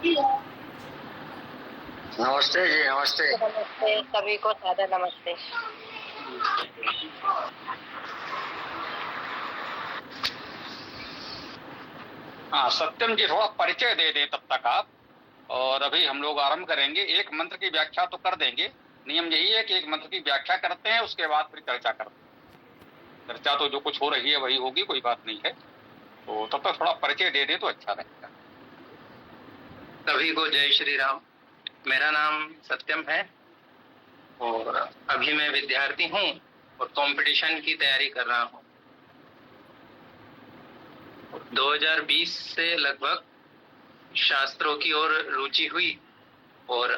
नमस्ते जी, नमस्ते। नमस्ते, सभी को सादर नमस्ते। हाँ, सत्यम जी थोड़ा परिचय दे दें तब तक आप, और अभी हम लोग आरंभ करेंगे। एक मंत्र की व्याख्या तो कर देंगे। नियम यही है कि एक मंत्र की व्याख्या करते हैं, उसके बाद फिर चर्चा करते हैं। चर्चा तो जो कुछ हो रही है वही होगी, कोई बात नहीं है। तो तब तक थोड़ा परिचय दे दे तो अच्छा रहेगा। सभी को जय श्री राम। मेरा नाम सत्यम है और अभी मैं विद्यार्थी हूँ और कंपटीशन की तैयारी कर रहा हूँ। 2020 से लगभग शास्त्रों की ओर रुचि हुई और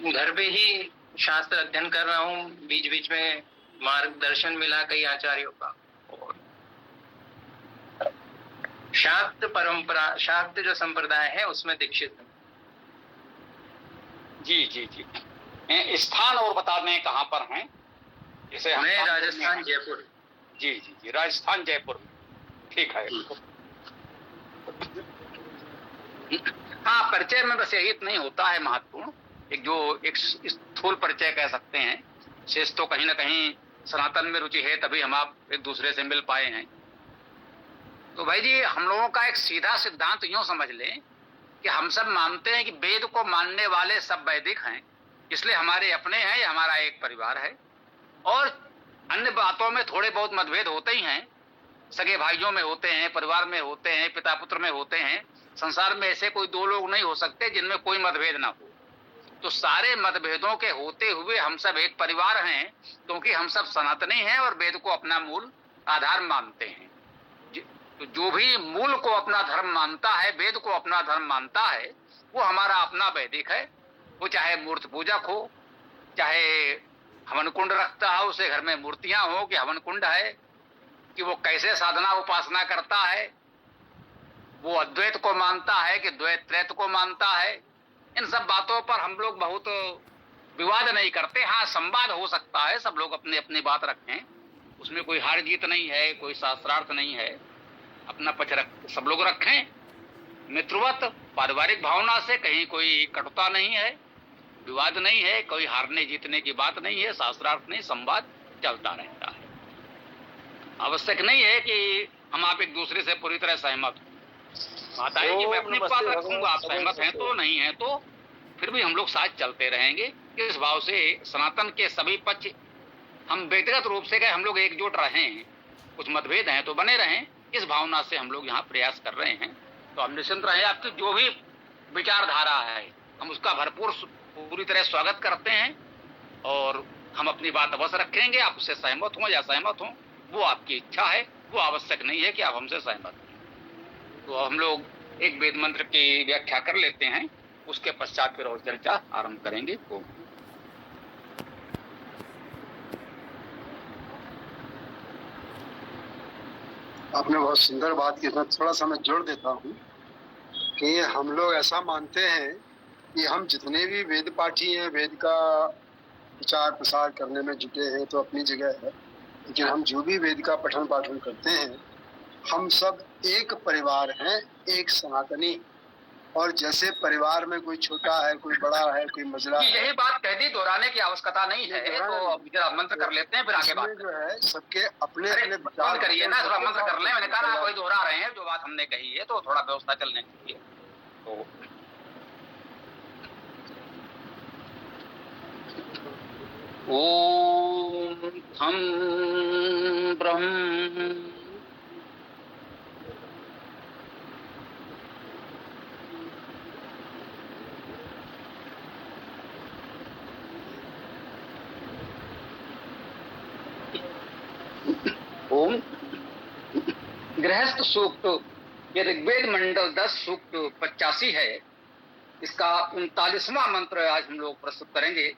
घर पे ही शास्त्र अध्ययन कर रहा हूँ। बीच बीच में मार्गदर्शन मिला कई आचार्यों का और शाक्त परंपरा, शाक्त जो संप्रदाय है उसमें दीक्षित हूँ। जी जी जी। स्थान और बता दें कहाँ पर हैं? जैसे मैं राजस्थान जयपुर। जी जी जी, राजस्थान जयपुर में। ठीक है। हाँ, परिचय में बस यही नहीं होता है महत्वपूर्ण, एक स्थूल परिचय कह सकते हैं। शेष तो कहीं ना कहीं सनातन में रुचि है, तभी हम आप एक दूसरे से मिल पाए हैं। तो भाई जी, हम लोगों का एक सीधा सिद्धांत यूं समझ लें कि हम सब मानते हैं कि वेद को मानने वाले सब वैदिक हैं, इसलिए हमारे अपने हैं, ये हमारा एक परिवार है। और अन्य बातों में थोड़े बहुत मतभेद होते ही हैं, सगे भाइयों में होते हैं, परिवार में होते हैं, पिता पुत्र में होते हैं। संसार में ऐसे कोई दो लोग नहीं हो सकते जिनमें कोई मतभेद ना हो। तो सारे मतभेदों के होते हुए हम सब एक परिवार हैं, क्योंकि हम सब सनातनी हैं और वेद को अपना मूल आधार मानते हैं। तो जो भी मूल को अपना धर्म मानता है, वेद को अपना धर्म मानता है, वो हमारा अपना वैदिक है। वो चाहे मूर्ति पूजक हो, चाहे हवन कुंड रखता हो, उसे घर में मूर्तियां हो कि हवन कुंड है, कि वो कैसे साधना उपासना करता है, वो अद्वैत को मानता है कि द्वैत त्रैत को मानता है। इन सब बातों पर हम लोग बहुत विवाद नहीं करते। हाँ, संवाद हो सकता है, सब लोग अपनी अपनी बात रखें, उसमें कोई हार जीत नहीं है, कोई शास्त्रार्थ नहीं है। अपना पक्ष सब लोग रखें मित्रवत, पारिवारिक भावना से, कहीं कोई कटुता नहीं है, विवाद नहीं है, कोई हारने जीतने की बात नहीं है, शास्त्रार्थ नहीं, संवाद चलता रहता है। आवश्यक नहीं है कि हम आप एक दूसरे से पूरी तरह सहमत हो। बात आई कि मैं अपनी बात रखूंगा, आप सहमत हैं तो, नहीं है तो फिर भी हम लोग साथ चलते रहेंगे। इस भाव से सनातन के सभी पक्ष हम व्यक्तिगत रूप से गए, हम लोग एकजुट रहें, कुछ मतभेद हैं तो बने रहें, इस भावना से हम लोग यहाँ प्रयास कर रहे हैं। तो हम निश्चिंत रहें, आपकी जो भी विचारधारा है हम उसका भरपूर पूरी तरह स्वागत करते हैं और हम अपनी बात अवश्य रखेंगे। आप उससे सहमत हो या सहमत हो, वो आपकी इच्छा है, वो आवश्यक नहीं है कि आप हमसे सहमत हो। तो हम लोग एक वेद मंत्र की व्याख्या कर लेते हैं, उसके पश्चात फिर और चर्चा आरंभ करेंगे। तो आपने बहुत सुंदर बात की, थोड़ा सा मैं जोड़ देता हूँ कि हम लोग ऐसा मानते हैं कि हम जितने भी वेद पाठी हैं, वेद का प्रचार प्रसार करने में जुटे हैं तो अपनी जगह है, लेकिन हम जो भी वेद का पठन पाठन करते हैं, हम सब एक परिवार हैं, एक सनातनी। और जैसे परिवार में कोई छोटा है, कोई बड़ा है, कोई मजरा है, यही बात कह दी, दोहराने की आवश्यकता नहीं है। तो अब जरा मंत्र कर लेते हैं, फिर आगे बात जो है सबके अपने अपने विचार करिए ना, थोड़ा मंत्र कर लें। मैंने कहा ना, कोई दोहरा रहे हैं जो बात हमने कही है, तो थोड़ा व्यवस्था चलने चाहिए। तो ओम थम ब्रह्म ओम गृहस्थ सूक्त, ये ऋग्वेद मंडल 10 सूक्त 85 है। इसका 39वां मंत्र आज हम लोग प्रस्तुत करेंगे।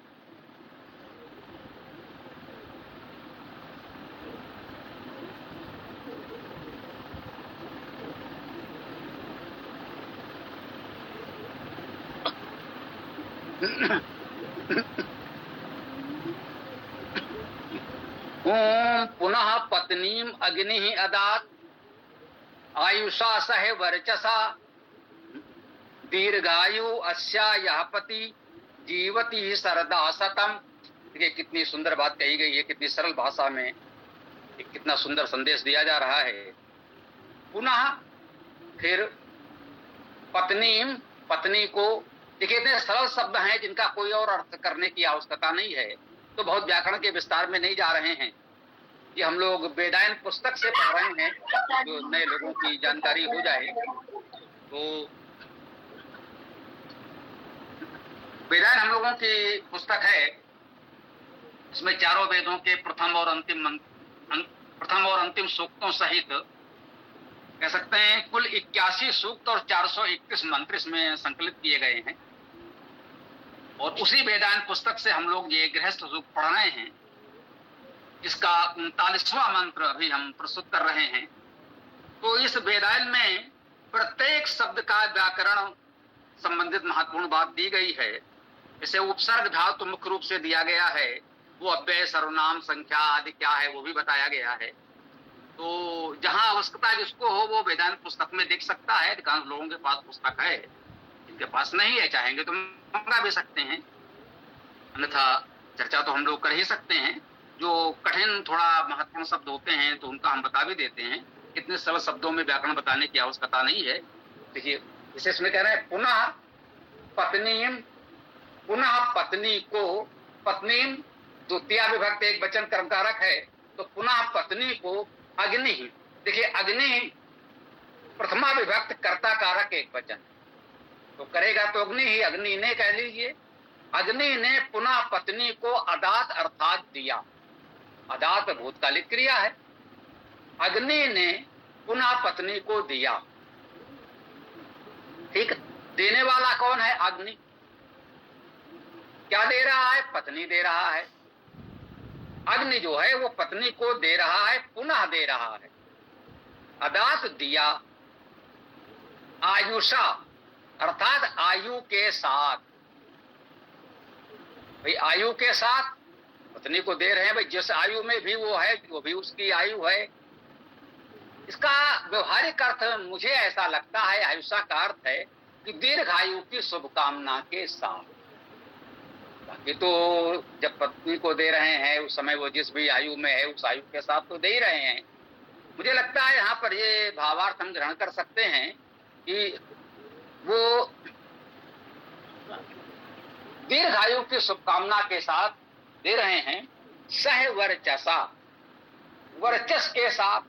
ओम पुनः पत्नीम अग्नि अदात आयुषा सह वर्चसा दीर्घायु अस्या यह पति जीवती सरदा सतम। देखिए कितनी सुंदर बात कही गई है, कितनी सरल भाषा में कितना सुंदर संदेश दिया जा रहा है। पुनः फिर पत्नी, पत्नी को, देखिए इतने सरल शब्द हैं जिनका कोई और अर्थ करने की आवश्यकता नहीं है, तो बहुत व्याकरण के विस्तार में नहीं जा रहे हैं। ये हम लोग वेदायन पुस्तक से पढ़ रहे हैं, जो नए लोगों की जानकारी हो जाए। तो वेदायन हम लोगों की पुस्तक है, इसमें चारों वेदों के प्रथम और अंतिम सूक्तों सहित कह सकते हैं कुल 81 सूक्त और 431 मंत्र इसमें संकलित किए गए हैं। और उसी वेदांत पुस्तक से हम लोग ये गृहस्थ सूक्त पढ़ रहे हैं, जिसका 39वां मंत्र अभी हम प्रस्तुत कर रहे हैं। तो इस वेदायन में प्रत्येक शब्द का व्याकरण संबंधित महत्वपूर्ण बात दी गई है। इसे उपसर्ग धातु मुख्य रूप से दिया गया है, वो अव्यय सर्वनाम संख्या आदि क्या है वो भी बताया गया है। तो जहां आवश्यकता जिसको हो वो वेदांत पुस्तक में देख सकता है। अधिकांश लोगों के पास पुस्तक है, जिनके पास नहीं है चाहेंगे तो मंगा भी सकते हैं, अन्यथा चर्चा तो हम लोग कर ही सकते हैं। जो कठिन थोड़ा महत्वपूर्ण शब्द होते हैं तो उनका हम बता भी देते हैं, इतने सरल शब्दों में व्याकरण बताने की आवश्यकता नहीं है। देखिए विशेष में कह रहे हैं पुनः पत्नी, पुनः पत्नी को, पत्नी द्वितीय विभक्त एक वचन कर्मकारक है, तो पुनः पत्नी को अग्नि, देखिए अग्नि प्रथमा विभक्त कर्ता कारक एक वचन, तो करेगा तो अग्नि ही, अग्नि ने कह लीजिए। अग्नि ने पुनः पत्नी को अदात अर्थात दिया, अदात भूतकालिक क्रिया है। अग्नि ने पुनः पत्नी को दिया, ठीक। देने वाला कौन है? अग्नि। क्या दे रहा है? पत्नी दे रहा है। अग्नि जो है वो पत्नी को दे रहा है, पुनः दे रहा है। अदात दिया, आयुषा अर्थात आयु के साथ, भाई आयु के साथ पत्नी को दे रहे हैं, भाई जिस आयु में भी वो है वो भी उसकी आयु है। इसका व्यवहारिक अर्थ मुझे ऐसा लगता है, आयुषा का अर्थ है कि दीर्घायु की शुभकामना के साथ। बाकी तो जब पत्नी को दे रहे हैं उस समय वो जिस भी आयु में है उस आयु के साथ तो दे ही रहे हैं। मुझे लगता है यहाँ पर ये भावार्थ हम ग्रहण कर सकते हैं कि वो दीर्घायु की शुभकामना के साथ दे रहे हैं। सह वर्चसा, वर्चस के साथ,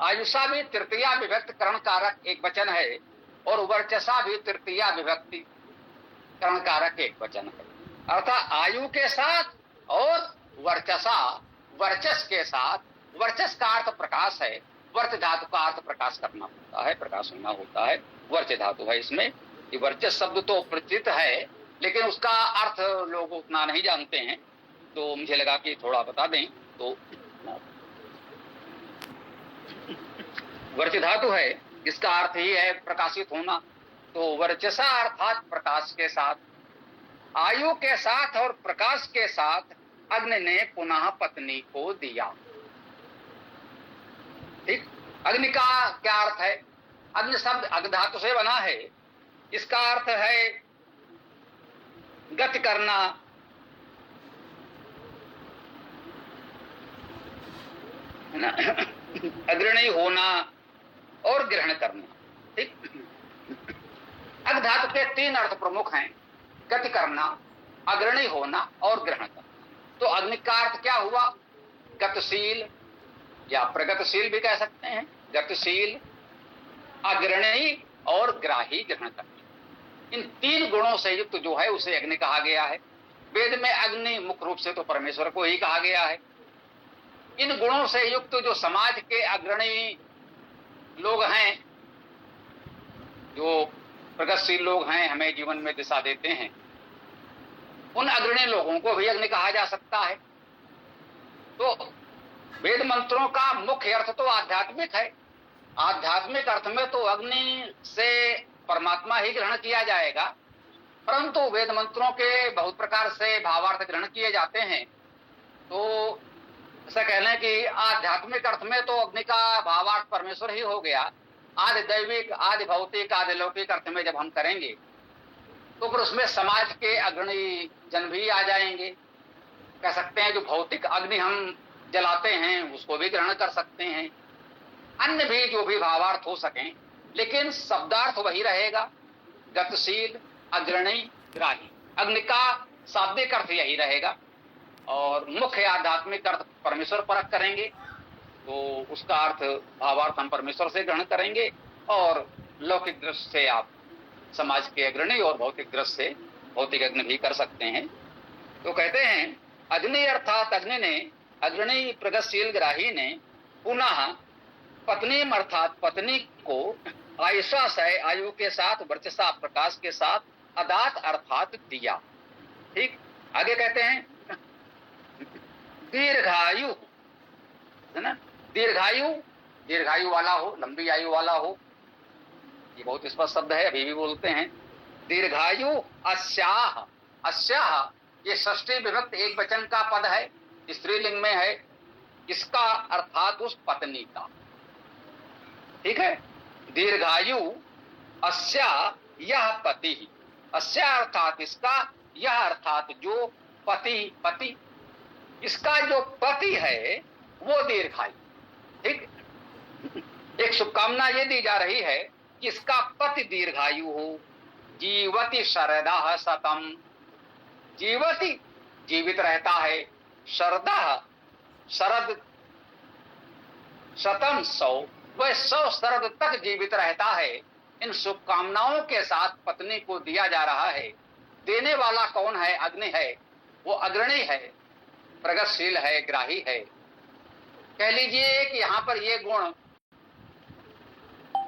आयुषा भी तृतीया विभक्त करण कारक एक वचन है और वर्चसा भी तृतीया विभक्ति करण कारक एक वचन है। अर्थात आयु के साथ और वर्चसा, वर्चस के साथ। वर्चस का अर्थ प्रकाश है, वर्च धातु का अर्थ प्रकाश करना होता है, प्रकाश होना होता है, वर्च धातु है इसमें। ये वर्चस शब्द तो प्रचलित है लेकिन उसका अर्थ लोग उतना नहीं जानते हैं, तो मुझे लगा कि थोड़ा बता दें। तो वर्च धातु है, इसका अर्थ ही है प्रकाशित होना। तो वर्चसा अर्थात प्रकाश के साथ, आयु के साथ और प्रकाश के साथ अग्नि ने पुनः पत्नी को दिया, ठीक। अग्नि का क्या अर्थ है? अग्नि शब्द अग्नि धातु से बना है, इसका अर्थ है गति करना, है ना, अग्रणी होना और ग्रहण करना, ठीक। अग्नि धातु के 3 अर्थ प्रमुख हैं, गति करना, अग्रणी होना और ग्रहण करना। तो अग्नि का अर्थ क्या हुआ? गतिशील या प्रगतिशील भी कह सकते हैं। गतिशील, अग्रणी और ग्राही, ग्रहण करना, इन 3 गुणों से युक्त जो है उसे अग्नि कहा गया है। वेद में अग्नि मुख्य रूप से तो परमेश्वर को ही कहा गया है। इन गुणों से युक्त जो समाज के अग्रणी लोग हैं, जो प्रगतिशील लोग हैं, हमें जीवन में दिशा देते हैं, उन अग्रणी लोगों को भी अग्नि कहा जा सकता है। तो वेद मंत्रों का मुख्य अर्थ तो आध्यात्मिक है। आध्यात्मिक अर्थ में तो अग्नि से परमात्मा ही ग्रहण किया जाएगा, परंतु वेद मंत्रों के बहुत प्रकार से भावार्थ ग्रहण किए जाते हैं। तो ऐसा कह लें कि आध्यात्मिक अर्थ में तो अग्नि का भावार्थ परमेश्वर ही हो गया, आदि दैविक, आदि भौतिक, आदि लौकिक अर्थ में जब हम करेंगे तो फिर उसमें समाज के अग्रणी जन भी आ जाएंगे। कह सकते हैं जो भौतिक अग्नि हम जलाते हैं उसको भी ग्रहण कर सकते हैं, अन्य भी जो भी भावार्थ हो सकें, लेकिन शब्दार्थ वही रहेगा, गतिशील, अग्रणी, ग्राही। अग्नि का शाब्दिक अर्थ यही रहेगा और मुख्य आध्यात्मिक अर्थ परमेश्वर परक करेंगे तो उसका अर्थ भावार्थ हम परमेश्वर से ग्रहण करेंगे, और लौकिक दृष्टि से आप समाज के अग्रणी और भौतिक दृष्टि से भौतिक अग्नि भी कर सकते हैं। तो कहते हैं अग्नि अर्थात अग्नि ने, अग्रणी प्रगतिशील ग्राही ने पुनः पत्नी अर्थात पत्नी को आयुषा से, आयु के साथ, वर्चसा प्रकाश के साथ, अदात अर्थात दिया। ठीक, आगे कहते हैं दीर्घायु, है ना, दीर्घायु, दीर्घायु वाला हो, लंबी आयु वाला हो, ये बहुत स्पष्ट शब्द है, अभी भी बोलते हैं। दीर्घायु अस्याह, अस्याह ये षष्ठी विभक्त एक वचन का पद है, स्त्रीलिंग में है, इसका अर्थात उस पत्नी का। ठीक है, दीर्घायु अस्या यह पति, अस्या अर्थात इसका, यह अर्थात जो पति, पति इसका जो पति है वो दीर्घायु। ठीक, एक शुभकामना ये दी जा रही है कि इसका पति दीर्घायु हो। जीवति शरदा सतम, जीवति जीवित रहता है, शरदा शरद, शतम 100, वह 100 शरद तक जीवित रहता है। इन शुभकामनाओं के साथ पत्नी को दिया जा रहा है। देने वाला कौन है? अग्नि है, वो अग्रणी है, प्रगतिशील है, ग्राही है। कह लीजिए कि यहाँ पर ये गुण,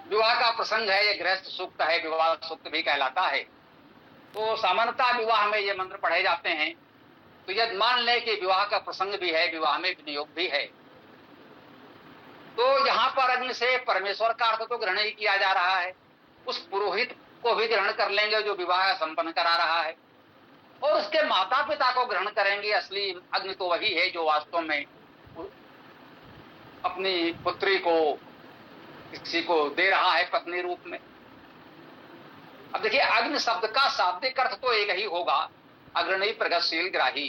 विवाह का प्रसंग है, ये गृहस्थ सूक्त है, विवाह सूक्त भी कहलाता है। तो सामान्यतः विवाह में ये मंत्र पढ़े जाते हैं। तो यदि मान लें कि विवाह का प्रसंग भी है, विवाह में विनियोग भी है, तो यहाँ पर अग्नि से परमेश्वर का अर्थ तो ग्रहण ही किया जा रहा है। उस पुरोहित को भी ग्रहण कर लेंगे जो विवाह संपन्न करा रहा है, और उसके माता पिता को ग्रहण करेंगे। असली अग्नि तो वही है जो वास्तव में अपनी पुत्री को किसी को दे रहा है पत्नी रूप में। अब देखिए, अग्नि शब्द का शाब्दिक अर्थ तो एक ही होगा, अग्रणी, प्रगतिशील, ग्राही,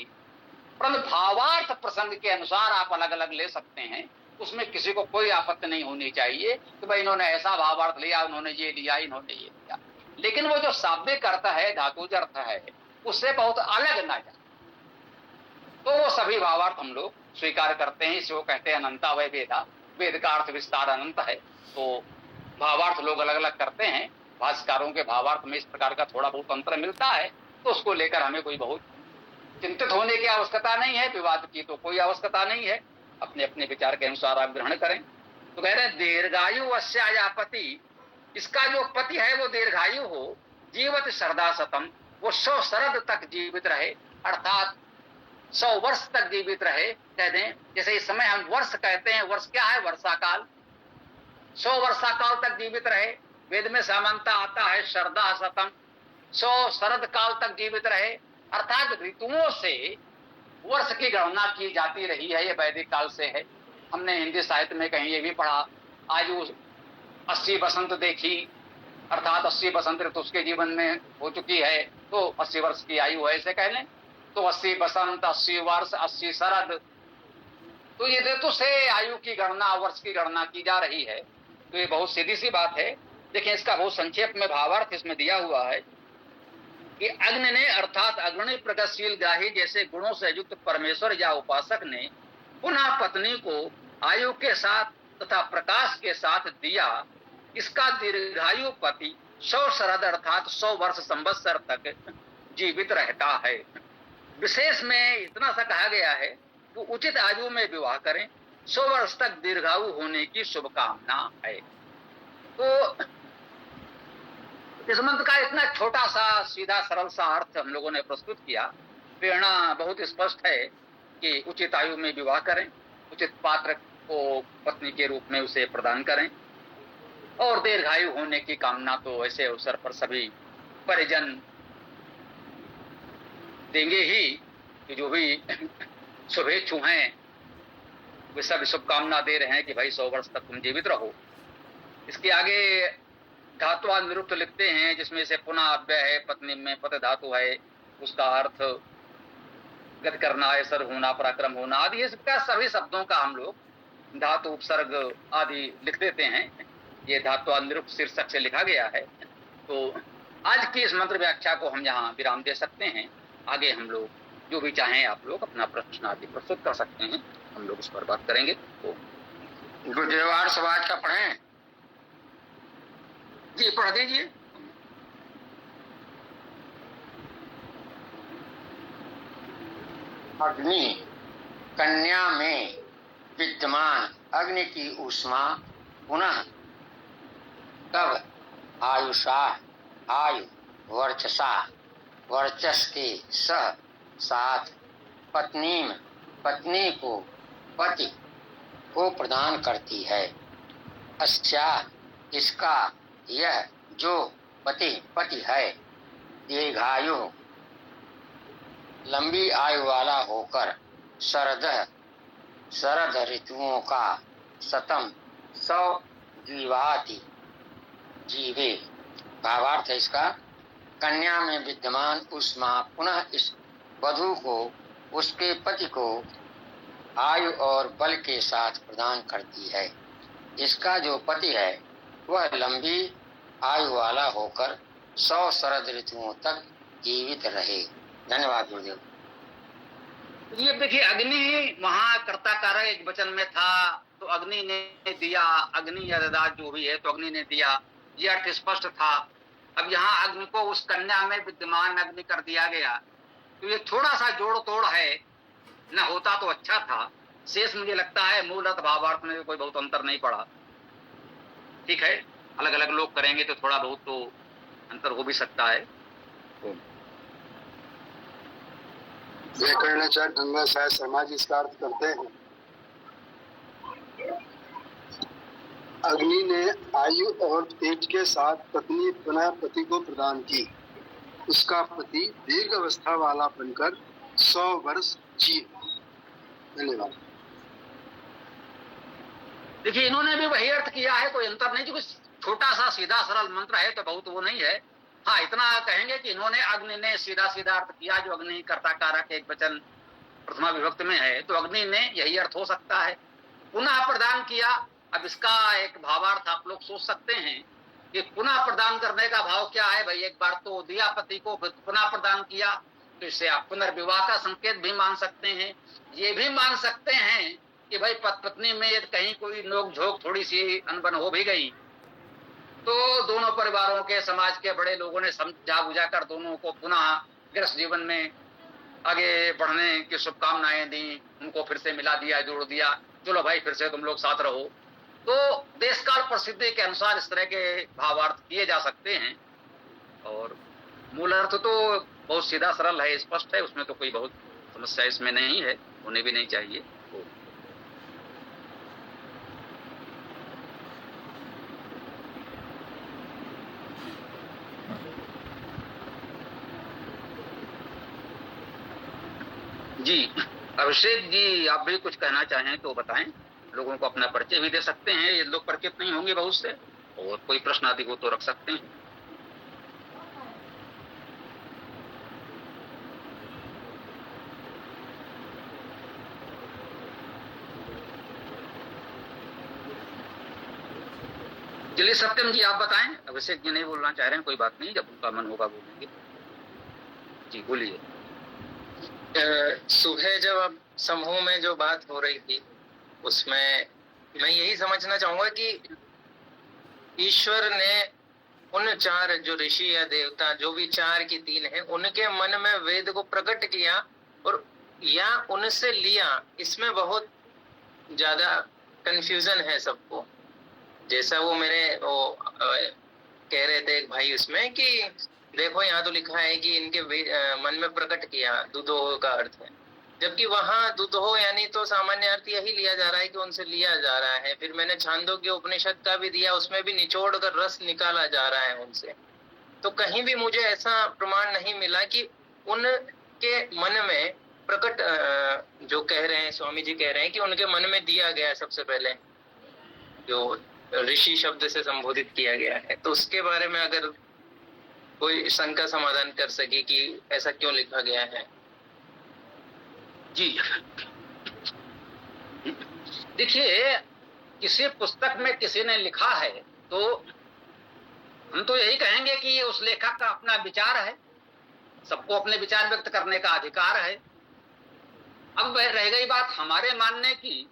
परंतु भावार्थ प्रसंग के अनुसार आप अलग अलग ले सकते हैं। उसमें किसी को कोई आपत्ति नहीं होनी चाहिए कि भाई इन्होंने ऐसा भावार्थ लिया, उन्होंने ये लिया, इन्होंने ये लिया। लेकिन वो जो शाब्दिक अर्थ है, धातुज अर्थ है, उससे बहुत अलग ना जाए, तो वो सभी भावार्थ हम लोग स्वीकार करते हैं। इसको कहते हैं अनंता वै वेदा, वेद का अर्थ विस्तार अनंत है। तो भावार्थ लोग अलग अलग करते हैं। भाष्यकारों के भावार्थ में इस प्रकार का थोड़ा बहुत अंतर मिलता है, तो उसको लेकर हमें कोई बहुत चिंतित होने की आवश्यकता नहीं है, विवाद की तो कोई आवश्यकता नहीं है। अपने अपने विचार के अनुसार आप ग्रहण करें। तो कह रहे हैं दीर्घायु अस्या पति, इसका जो पति है वो दीर्घायु हो। जीवत शरदा शतम, वो 100 शरद तक जीवित रहे, अर्थात 100 वर्ष तक जीवित रहे। कह दें जैसे इस समय हम वर्ष कहते हैं, वर्ष क्या है? वर्षा काल। 100 वर्षा काल तक जीवित रहे। वेद में सामान्यता आता है शरदा शतम, 100 शरद काल तक जीवित रहे, अर्थात ऋतुओं से वर्ष की गणना की जाती रही है। ये वैदिक काल से है। हमने हिंदी साहित्य में कहीं ये भी पढ़ा, आयु 80 बसंत देखी, अर्थात 80 बसंत ऋतु उसके जीवन में हो चुकी है, तो 80 वर्ष की आयु है, ऐसे कह लें। तो 80 बसंत, 80 वर्ष, 80 शरद, तो ये ऋतु से आयु की गणना, वर्ष की गणना की जा रही है। तो ये बहुत सीधी सी बात है। देखिए, इसका बहुत संक्षेप में भावार्थ इसमें दिया हुआ है कि अग्नि ने अर्थात अग्रणी, प्रगतिशील, ग्राही जैसे गुणों से युक्त परमेश्वर या उपासक ने पुनः पत्नी को आयु के साथ तथा प्रकाश के साथ दिया। इसका दीर्घायु पति 100 शरद अर्थात 100 वर्ष संवत्सर तक जीवित रहता है। विशेष में इतना सा कहा गया है कि उचित आयु में विवाह करें, 100 वर्ष तक दीर्घायु होने की शुभकामना है। तो इस मंत्र का इतना छोटा सा, सीधा, सरल सा अर्थ हम लोगों ने प्रस्तुत किया। प्रेरणा बहुत स्पष्ट है कि उचित आयु में विवाह करें, उचित पात्र को पत्नी के रूप में उसे प्रदान करें, और दीर्घायु होने की कामना तो ऐसे अवसर पर सभी परिजन देंगे ही कि जो भी शुभेच्छु हैं वे सब शुभकामना दे रहे हैं कि भाई 100 वर्ष तक तुम जीवित रहो। इसके आगे धातुवाद निरुक्त लिखते हैं, जिसमें से पुनः अव्यय है, पत्नी में पत धातु है, उसका अर्थ गति करना, ऐसर होना, पराक्रम होना आदि, इसका सभी शब्दों का हम लोग धातु उपसर्ग आदि लिख देते हैं। ये धातुवाद निरुक्त शीर्षक से लिखा गया है। तो आज की इस मंत्र व्याख्या को हम यहाँ विराम दे सकते हैं। आगे हम लोग जो भी चाहें आप लोग अपना प्रश्न आदि प्रस्तुत कर सकते हैं, हम लोग उस पर बात करेंगे। तो गुरुदेवार समाज का पढ़ें? जी पढ़ दीजिए। अग्नि, कन्या में विद्यमान अग्नि की ऊष्मा पुनः तब आयुषा, आयु वर्चसा, वर्चस के सह साथ पत्नी को पति को प्रदान करती है। अस्या, इसका यह जो पति है दीर्घायु, लंबी आयु वाला होकर शरद ऋतुओं का शतम 100 जीवाति जीवे। भावार्थ है इसका, कन्या में विद्यमान ऊष्मा पुनः इस वधु को उसके पति को आयु और बल के साथ प्रदान करती है। इसका जो पति है वह लंबी आयु वाला होकर 100 शरद ऋतुओं तक जीवित रहे। धन्यवाद गुरुदेव। ये देखिए, अग्नि वहां कर्ता कारक एक वचन में था, तो अग्नि ने दिया, अग्नि या ददात जो भी है, तो अग्नि ने दिया, ये अर्थ स्पष्ट था। अब यहाँ अग्नि को उस कन्या में विद्यमान अग्नि कर दिया गया, तो ये थोड़ा सा जोड़ तोड़ है, न होता तो अच्छा था। शेष मुझे लगता है मूल अर्थ भावार्थ में कोई बहुत अंतर नहीं पड़ा। ठीक है, अलग अलग लोग करेंगे तो थोड़ा बहुत तो अंतर हो भी सकता है। व्याकरणाचार्य गंगा साहब शर्मा जी इसका अर्थ करते हैं, अग्नि ने आयु और तेज के साथ पत्नी पुनः पति को प्रदान की। उसका पति दीर्घ अवस्था वाला बनकर 100 वर्ष जी। धन्यवाद। देखिए, इन्होंने भी वही अर्थ किया है, कोई अंतर नहीं। क्योंकि छोटा सा सीधा सरल मंत्र है तो बहुत वो नहीं है। हाँ, इतना कहेंगे कि इन्होंने अग्नि ने सीधा सीधा अर्थ किया, जो अग्नि कर्ता कारक एक वचन प्रथमा विभक्त में है, तो अग्नि ने यही अर्थ हो सकता है, पुनः प्रदान किया। अब इसका एक भावार्थ आप लोग सोच सकते हैं कि पुनः प्रदान करने का भाव क्या है। भाई, एक बार तो दिया पति को, पुनः प्रदान किया, तो इससे आप पुनर्विवाह का संकेत भी मान सकते हैं। ये भी मान सकते हैं कि भाई पत्नी में यदि कहीं कोई नोक झोंक थोड़ी सी अनबन हो भी गई, तो दोनों परिवारों के, समाज के बड़े लोगों ने समझा बुझा कर दोनों को पुनः गृहस्थ जीवन में आगे बढ़ने की शुभकामनाएं दी, उनको फिर से मिला दिया, जोड़ दिया, चलो भाई फिर से तुम लोग साथ रहो। तो देश काल परिस्थिति के अनुसार इस तरह के भावार्थ किए जा सकते हैं। और मूल अर्थ तो बहुत सीधा सरल है, स्पष्ट है, उसमें तो कोई बहुत समस्या इसमें नहीं है, होने भी नहीं चाहिए। जी अभिषेक जी, आप भी कुछ कहना चाहें तो बताएं। लोगों को अपना परिचय भी दे सकते हैं, ये लोग परिचित नहीं होंगे बहुत से, और कोई प्रश्न आदि हो तो रख सकते हैं। चलिए सत्यम जी आप बताएं। अभिषेक जी नहीं बोलना चाह रहे हैं, कोई बात नहीं, जब उनका मन होगा बोलेंगे। जी बोलिए। सुबह जब अब समूह में जो बात हो रही थी, उसमें मैं यही समझना चाहूंगा कि ईश्वर ने उन 4 जो ऋषि या देवता, जो भी 4 की 3 है, उनके मन में वेद को प्रकट किया और या उनसे लिया। इसमें बहुत ज्यादा कंफ्यूजन है सबको। जैसा वो मेरे कह रहे थे एक भाई उसमें कि देखो यहाँ तो लिखा है कि इनके मन में प्रकट किया, दुदोह का अर्थ है, जबकि वहां दुदोह यानी तो सामान्य अर्थ यही लिया जा रहा है कि उनसे लिया जा रहा है। फिर मैंने छांदोग्य उपनिषद का भी दिया, उसमें भी निचोड़ कर रस निकाला जा रहा है उनसे। तो कहीं भी मुझे ऐसा प्रमाण नहीं मिला कि उनके मन में प्रकट, जो कह रहे हैं स्वामी जी कह रहे हैं कि उनके मन में दिया गया सबसे पहले जो ऋषि शब्द से संबोधित किया गया है, तो उसके बारे में अगर कोई शंका समाधान कर सके कि ऐसा क्यों लिखा गया है। जी देखिए, किसी पुस्तक में किसी ने लिखा है तो हम तो यही कहेंगे कि ये उस लेखक का अपना विचार है, सबको अपने विचार व्यक्त करने का अधिकार है। अब रह गई बात हमारे मानने की,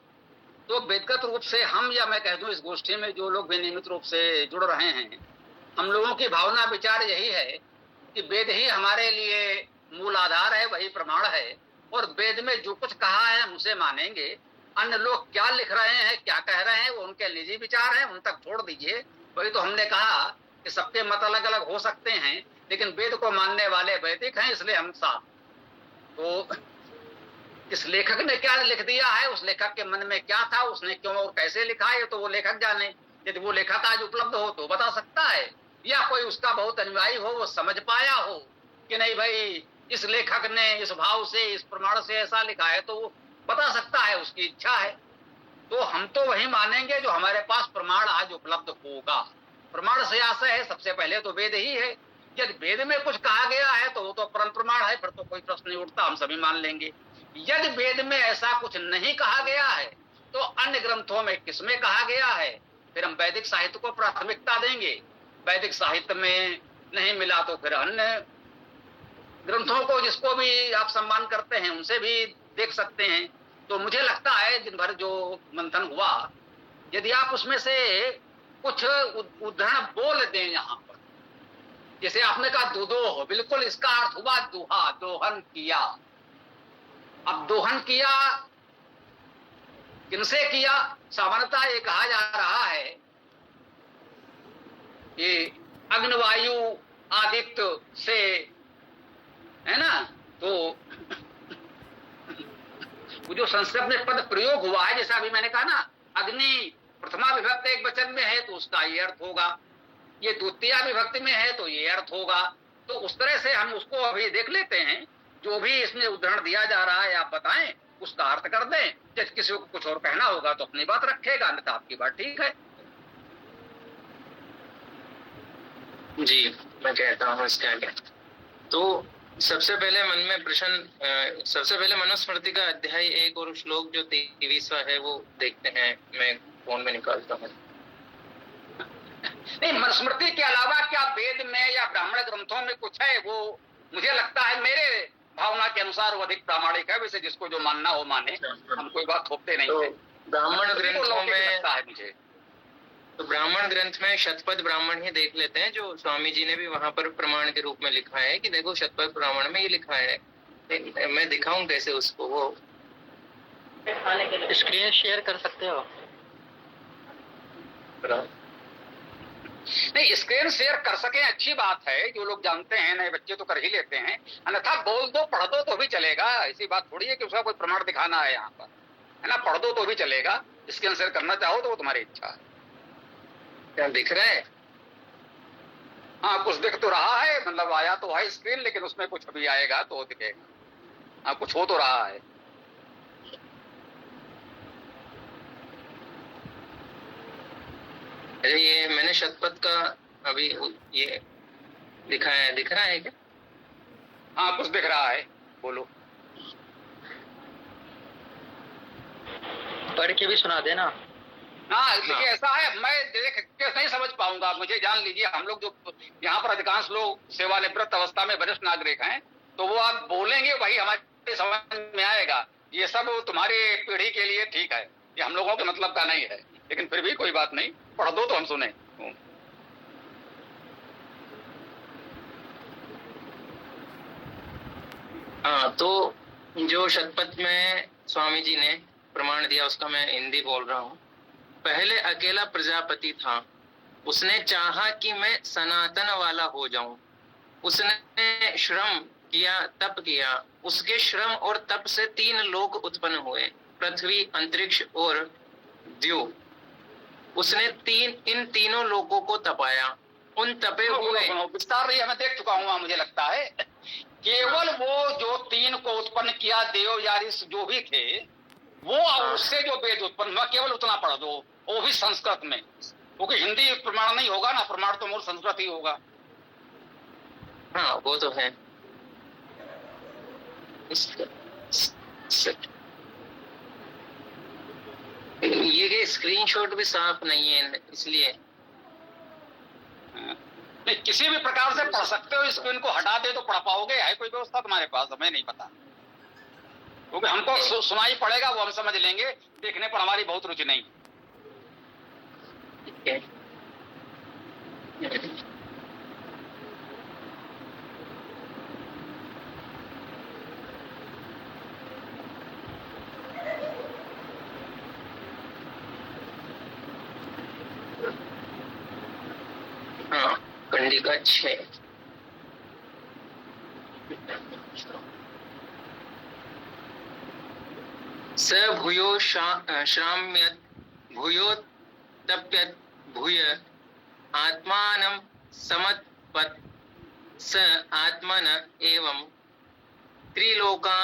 तो व्यक्तिगत रूप से हम, या मैं कह दूं इस गोष्ठी में जो लोग भी नियमित रूप से जुड़ रहे हैं, हम लोगों की भावना विचार यही है कि वेद ही हमारे लिए मूल आधार है, वही प्रमाण है, और वेद में जो कुछ कहा है हम उसे मानेंगे। अन्य लोग क्या लिख रहे हैं, क्या कह रहे हैं, वो उनके निजी विचार हैं, उन तक छोड़ दीजिए। वही तो हमने कहा कि सबके मत अलग अलग हो सकते हैं, लेकिन वेद को मानने वाले वैदिक हैं, इसलिए हम साथ। तो इस लेखक ने क्या लिख दिया है, उस लेखक के मन में क्या था, उसने क्यों और कैसे लिखा है, तो वो लेखक जाने। यदि वो लेखक आज उपलब्ध हो तो बता सकता है, या कोई उसका बहुत अनुयायी हो, वो समझ पाया हो कि नहीं भाई इस लेखक ने इस भाव से, इस प्रमाण से ऐसा लिखा है, तो वो बता सकता है, उसकी इच्छा है। तो हम तो वही मानेंगे जो हमारे पास प्रमाण आज उपलब्ध होगा। प्रमाण से आशय है, सबसे पहले तो वेद ही है। यदि वेद में कुछ कहा गया है तो वो तो परम प्रमाण है, फिर तो कोई प्रश्न नहीं उठता, हम सभी मान लेंगे। यदि वेद में ऐसा कुछ नहीं कहा गया है तो अन्य ग्रंथों में किसमें कहा गया है, फिर हम वैदिक साहित्य को प्राथमिकता देंगे। वैदिक साहित्य में नहीं मिला तो फिर अन्य ग्रंथों को, जिसको भी आप सम्मान करते हैं, उनसे भी देख सकते हैं। तो मुझे लगता है दिन भर जो मंथन हुआ, यदि आप उसमें से कुछ उदाहरण बोल दें यहाँ पर, जैसे आपने कहा दुदोह, बिल्कुल इसका अर्थ हुआ दुहा, दोहन किया। अब दोहन किया किनसे किया? सामान्यतः ये कहा जा रहा है कि अग्निवायु आदित्य से, है ना। तो वो जो संस्कृत में पद प्रयोग हुआ है, जैसा अभी मैंने कहा ना, अग्नि प्रथमा विभक्ति एक वचन में है तो उसका ये अर्थ होगा, ये द्वितीय विभक्ति में है तो ये अर्थ होगा। तो उस तरह से हम उसको अभी देख लेते हैं। जो भी इसमें उदाहरण दिया जा रहा है आप बताएं, उसका अर्थ कर दें। यदि किसी को कुछ और कहना होगा तो अपनी बात रखेगा, अन्यथा आपकी बात ठीक है। जी, मैं कहता हूँ इसके आगे। तो सबसे पहले मन में प्रश्न, सबसे पहले मनुस्मृति का अध्याय 1 और श्लोक जो 23वां है वो देखते हैं। मैं फोन में निकालता हूँ। नहीं, मनुस्मृति के अलावा क्या वेद में या ब्राह्मण ग्रंथों में कुछ है, वो मुझे लगता है मेरे भावना के अनुसार वो अधिक प्रामाणिक है। वैसे जिसको जो मानना हो माने, हम कोई बात थोपते नहीं है। ब्राह्मण ग्रंथों में लगता है मुझे, तो ब्राह्मण ग्रंथ में शतपथ ब्राह्मण ही देख लेते हैं, जो स्वामी जी ने भी वहां पर प्रमाण के रूप में लिखा है कि देखो शतपथ ब्राह्मण में ये लिखा है। मैं दिखाऊं कैसे उसको? वो स्क्रीन शेयर कर सकते हो? नहीं, स्क्रीन शेयर कर सके अच्छी बात है। जो लोग जानते हैं, नए बच्चे तो कर ही लेते हैं, अन्यथा बोल दो, पढ़ दो तो भी चलेगा। ऐसी बात थोड़ी है कि उसका कोई प्रमाण दिखाना है यहाँ पर, है ना। पढ़ दो तो भी चलेगा। स्क्रीन शेयर करना चाहो तो वो तुम्हारी इच्छा है। क्या दिख रहा है? हाँ, कुछ दिख तो रहा है, मतलब आया तो है स्क्रीन, लेकिन उसमें कुछ अभी आएगा तो दिखेगा। हाँ, कुछ हो तो रहा है। अरे ये मैंने शतपथ का अभी ये दिख रहा है क्या? हाँ, कुछ दिख रहा है, बोलो। पढ़ के भी सुना देना। हाँ, देखिए ऐसा है, मैं देख के नहीं समझ पाऊंगा। मुझे जान लीजिए, हम लोग जो यहाँ पर अधिकांश लोग सेवानिवृत्त अवस्था में वरिष्ठ नागरिक हैं, तो वो आप बोलेंगे वही हमारे समझ में आएगा। ये सब तुम्हारी पीढ़ी के लिए ठीक है, ये हम लोगों के मतलब का नहीं है, लेकिन फिर भी कोई बात नहीं, पढ़ दो तो हम सुने। हाँ, तो जो शतपथ में स्वामी जी ने प्रमाण दिया उसका मैं हिंदी बोल रहा हूँ। पहले अकेला प्रजापति था, उसने चाहा कि मैं सनातन वाला हो जाऊं। उसने श्रम किया, तप किया, उसके श्रम और तप से 3 लोक उत्पन्न हुए, पृथ्वी, अंतरिक्ष और द्यू। उसने इन तीनों लोकों को तपाया। उन तपे हुए विस्तार रही मैं देख चुका हूँ, मुझे लगता है केवल वो जो 3 को उत्पन्न किया, देव यारिस जो भी थे वो, और उससे जो वेद उत्पन्न हुआ, केवल उतना पढ़ दो, वो भी संस्कृत में। क्योंकि हिंदी प्रमाण नहीं होगा ना, प्रमाण तो मूल संस्कृत ही होगा। हाँ वो तो है। ये स्क्रीनशॉट भी साफ नहीं है इसलिए। नहीं, किसी भी प्रकार से पढ़ सकते हो, स्क्रीन को हटा दे तो पढ़ पाओगे? है कोई व्यवस्था तुम्हारे पास? हमें नहीं पता, क्योंकि हमको सुनाई पड़ेगा, वो हम समझ लेंगे, देखने पर हमारी बहुत रुचि नहीं। हाँ, कंडिका 6। स भूयो श्राम्यत भूयो तप्यत भूय आत्मानं समत्पत् स आत्मन एवं त्रिलोका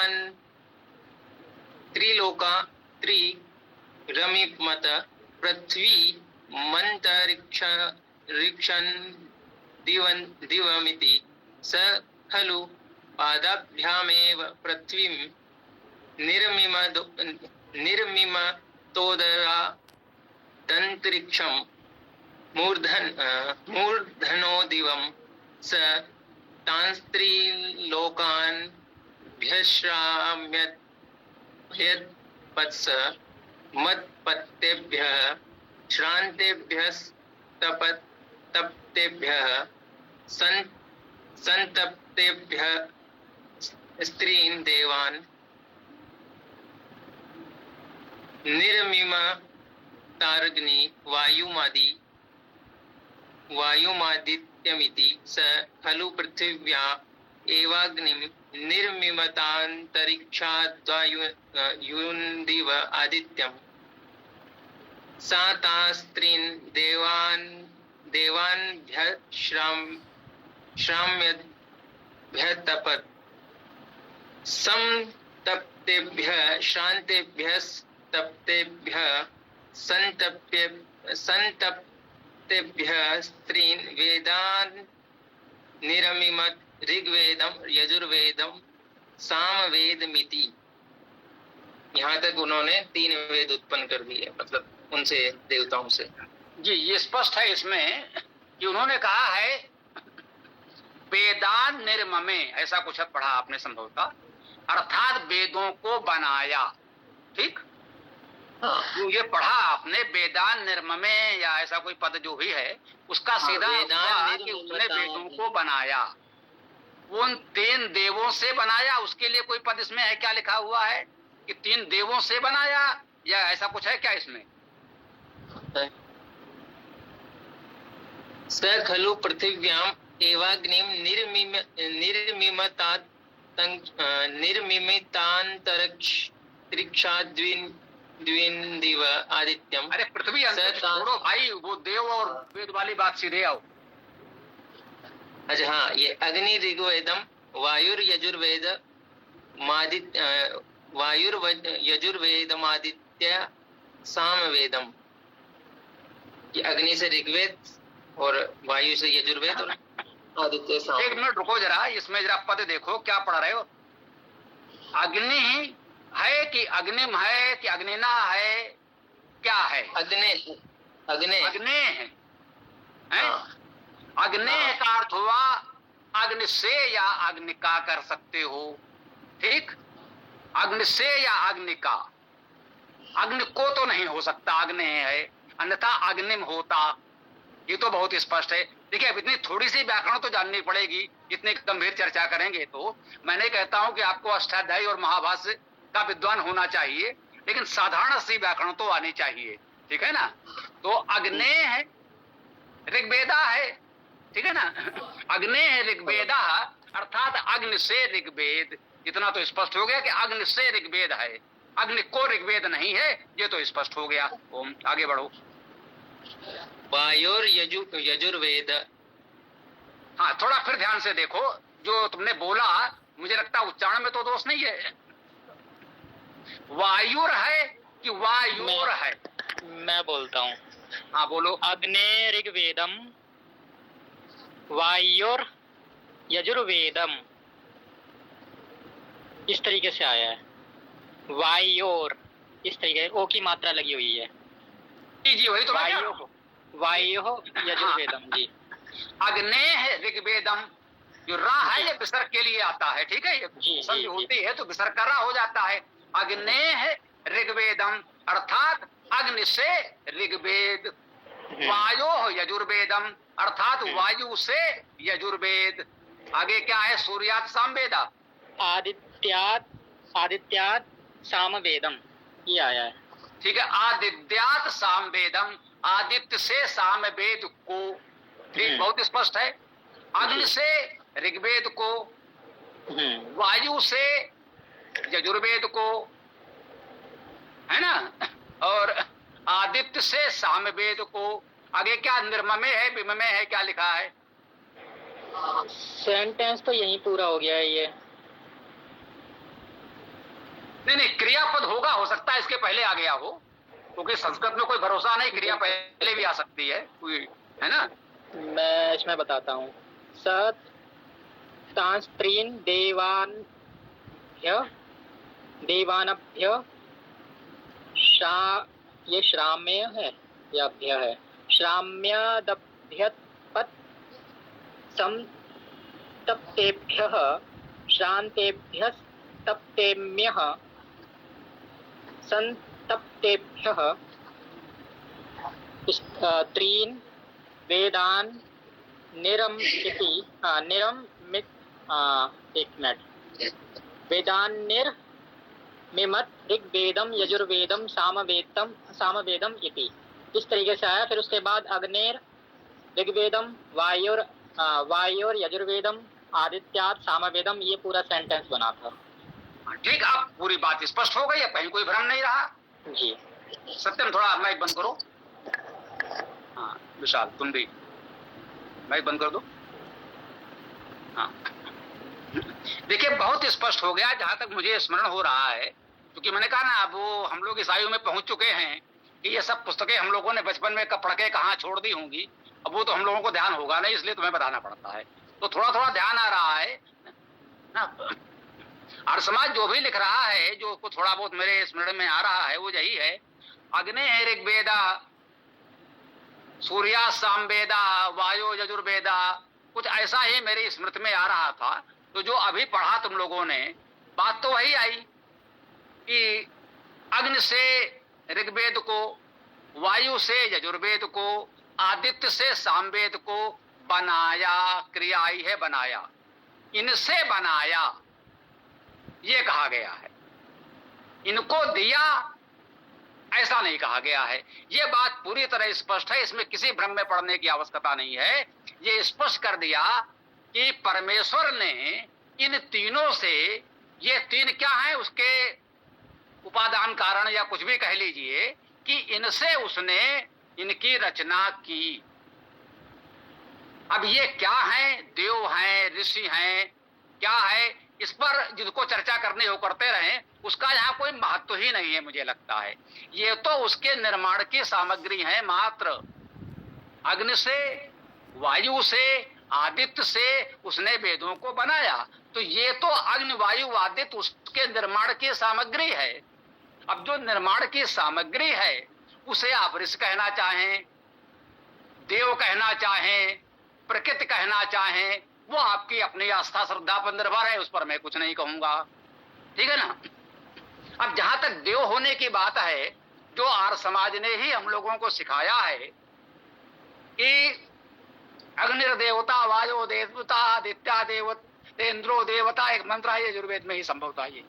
त्रिरमिमत पृथ्वी मन्तरिक्ष ऋक्षन् दिवमिति स खलु पादाभ्यामेव पृथ्वीं निर्मिमतोदरा दन्तरिक्षं मूर्धनो दिवं स तांस्त्रिलोकान् भ्यश्राम्यत् भयत्पत्स मत्पत्तेभ्यः श्रान्तेभ्यस्तप्तेभ्यः संतप्तेभ्यः स्त्रीन् देवान् निर्मिमतारग्नि वायुमादित्यमिति स खलु पृथिव्या एवाग्निं निर्मिमतान्तरिक्षाद्वायुन्दिव आदित्यं सा तास्त्रीन् देवान्भ्यश्राम्यद्भ्यतपत् संतप्तेभ्यः श्रान्तेभ्यस्तप्तेभ्यः संतप्तेभ्यः स्त्रीन् वेदान् निरमिमत ऋग्वेदम यजुर्वेदम सामवेदमिति। यहाँ तक उन्होंने 3 वेद उत्पन्न कर दिए, मतलब उनसे देवताओं से। जी, ये स्पष्ट है इसमें कि उन्होंने कहा है वेदान निर्ममे, ऐसा कुछ पढ़ा आपने संभवतः, अर्थात वेदों को बनाया। ठीक, ये पढ़ा आपने, वेदान निर्ममे या ऐसा कोई पद जो भी है उसका सीधा कि उसने वेदों को बनाया, उन 3 देवों से बनाया। उसके लिए कोई पद इसमें है क्या लिखा हुआ है कि 3 देवों से बनाया, या ऐसा कुछ है क्या इसमें? स खलु पृथिव्याम एवाग्निम निर्मिमितान्तरिक्षाद्विन्दिव आदित्यम। अरे पृथ्वी छोड़ो भाई, वो देव और वेद वाली बात सीधे आओ। अच्छा हाँ, ये अग्नि ऋग्वेदम वायुर्यजुर्वेदमादित्य सामवेदम। ये अग्नि से ऋग्वेद और वायु से यजुर्वेद और आदित्य साम। 1 मिनट रुको जरा, इसमें जरा पद देखो क्या पढ़ रहे हो। अग्नि है कि अग्निम है कि अग्निना है, क्या है? अग्नि अग्नि है। अग्नि का अर्थ हुआ अग्नि से या अग्नि का कर सकते हो। ठीक, अग्नि से या अग्नि का, अग्नि को तो नहीं हो सकता, अग्नि है, अन्यथा अग्निम होता। ये तो बहुत स्पष्ट है। देखिए, अब इतनी थोड़ी सी व्याकरण तो जाननी पड़ेगी, इतनी गंभीर चर्चा करेंगे तो। मैं कहता हूं कि आपको अष्टाध्यायी और महाभाष्य का विद्वान होना चाहिए, लेकिन साधारण सी व्याकरण तो आनी चाहिए। ठीक है ना? तो अग्नि है, ऋग्वेदा है, ठीक है ना? अग्नि है ऋग्वेदा, अर्थात अग्नि से ऋग्वेद। इतना तो स्पष्ट हो गया कि अग्नि से ऋग्वेद है, अग्नि को ऋग्वेद नहीं है, ये तो स्पष्ट हो गया। ओम, आगे बढ़ो। वायुर यजुर्वेद। हाँ, थोड़ा फिर ध्यान से देखो, जो तुमने बोला मुझे लगता उच्चारण में तो दोष नहीं है। वायुर है कि वायुर है? मैं बोलता हूँ, हाँ बोलो। अग्ने ऋग्वेदम वायोर यजुर्वेदम, इस तरीके से आया है। वायोर, इस तरीके ओ की मात्रा लगी हुई है। जी जी वही तो मैं कह रहा हूं। वायो यजुर्वेदम जी। अग्ने ऋग्वेदम, जो रा है ये विसर्ग के लिए आता है, ठीक है। ये जी, विसर्ग जी, होती है तो विसर्ग का रा हो जाता है। अग्ने ऋग्वेदम अर्थात अग्नि से ऋग्वेद, वायो यजुर्वेदम अर्थात वायु से यजुर्वेद। आगे क्या है? सूर्यात सामवेदा, आदित्यात सामवेदम, ये आया है। ठीक है। आदित्यात सामवेदम, आदित्य से सामवेद को, ठीक, बहुत स्पष्ट है। अग्नि से ऋग्वेद को, वायु से यजुर्वेद को, है ना, और आदित्य से सामवेद को। आगे क्या निर्ममे है विममे है, क्या लिखा है? सेंटेंस तो यही पूरा हो गया है ये। नहीं, क्रियापद होगा, हो सकता है इसके पहले आ गया हो, क्योंकि संस्कृत में कोई भरोसा नहीं, क्रिया पहले भी आ सकती है कोई, है ना। मैं इसमें बताता हूँ। सत तांस्त्रीन देवानभ्य ये श्राम्य है या अभ्य है। श्राम्यादभ्यपत् संतप्तेभ्यः श्रान्तेभ्यस्तप्तेम्यः संतप्तेभ्यः त्रीन् वेदान् निरम इति एक मिनट, वेदान्निर्मिमत् ऋग्वेदम यजुर्वेदम सामवेदम इति, इस तरीके से आया। फिर उसके बाद अग्नेर ऋग्वेदम वायोर यजुर्वेदम आदित्यात सामवेदम, ये पूरा सेंटेंस बना था। ठीक, अब पूरी बात स्पष्ट हो गई है, कहीं कोई भ्रम नहीं रहा जी। सत्यम थोड़ा माइक बंद करो। हाँ विशाल तुम भी माइक बंद कर दो। हाँ देखिए बहुत स्पष्ट हो गया, जहां तक मुझे स्मरण हो रहा है, क्योंकि मैंने कहा ना, वो हम लोग इस आयु में पहुंच चुके हैं कि ये सब पुस्तकें हम लोगों ने बचपन में कब पढ़ के कहाँ छोड़ दी होंगी। अब वो तो हम लोगों को ध्यान होगा नहीं, इसलिए तुम्हें बताना पड़ता है। तो थोड़ा थोड़ा ध्यान आ रहा है ना। और समाज जो भी लिख रहा है, जो को थोड़ा बहुत मेरे स्मरण में आ रहा है, वो यही है। अग्नि है ऋग्वेदा, सूर्या सामवेदा, वायु यजुर्वेदा, कुछ ऐसा ही मेरी स्मृति में आ रहा था। तो जो अभी पढ़ा तुम लोगों ने, बात तो वही आई कि अग्नि से ऋग्वेद को, वायु से यजुर्वेद को, आदित्य से सामवेद को बनाया, क्रिया आई है बनाया, इनसे बनाया, ये कहा गया है। इनको दिया ऐसा नहीं कहा गया है। ये बात पूरी तरह स्पष्ट है, इसमें किसी भ्रम में पड़ने की आवश्यकता नहीं है। ये स्पष्ट कर दिया कि परमेश्वर ने इन तीनों से, ये तीन क्या है, उसके उपादान कारण या कुछ भी कह लीजिए, कि इनसे उसने इनकी रचना की। अब ये क्या है, देव हैं, ऋषि हैं, क्या है, इस पर जिनको चर्चा करनी हो करते रहें, उसका यहाँ कोई महत्व ही नहीं है मुझे लगता है। ये तो उसके निर्माण की सामग्री है मात्र। अग्नि से, वायु से, आदित्य से उसने वेदों को बनाया, तो ये तो अग्नि वायु आदित्य उसके निर्माण की सामग्री है। अब जो निर्माण की सामग्री है उसे आप ऋषि कहना चाहें, देव कहना चाहें, प्रकृति कहना चाहें, वो आपकी अपनी आस्था श्रद्धा पर निर्भर है, उस पर मैं कुछ नहीं कहूंगा, ठीक है ना। अब जहां तक देव होने की बात है, जो आर्य समाज ने ही हम लोगों को सिखाया है कि अग्निर्देवता, वायु देवता, आदित्य देवता, इंद्रो देवता, एक मंत्र है, यजुर्वेद में ही संभवता ये।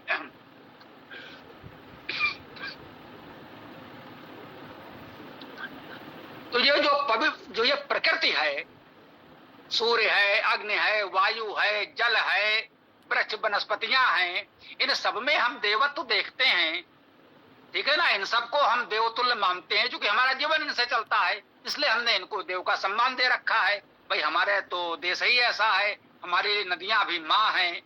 तो ये जो पवित्र, जो ये प्रकृति है, सूर्य है, अग्नि है, वायु है, जल है, वृक्ष वनस्पतियां हैं, इन सब में हम देवत्व देखते हैं, ठीक है ना। इन सबको हम देवतुल्य मानते हैं, क्योंकि हमारा जीवन इनसे चलता है, इसलिए हमने इनको देव का सम्मान दे रखा है। भाई हमारे तो देश ही ऐसा है, हमारी नदियां भी माँ हैं,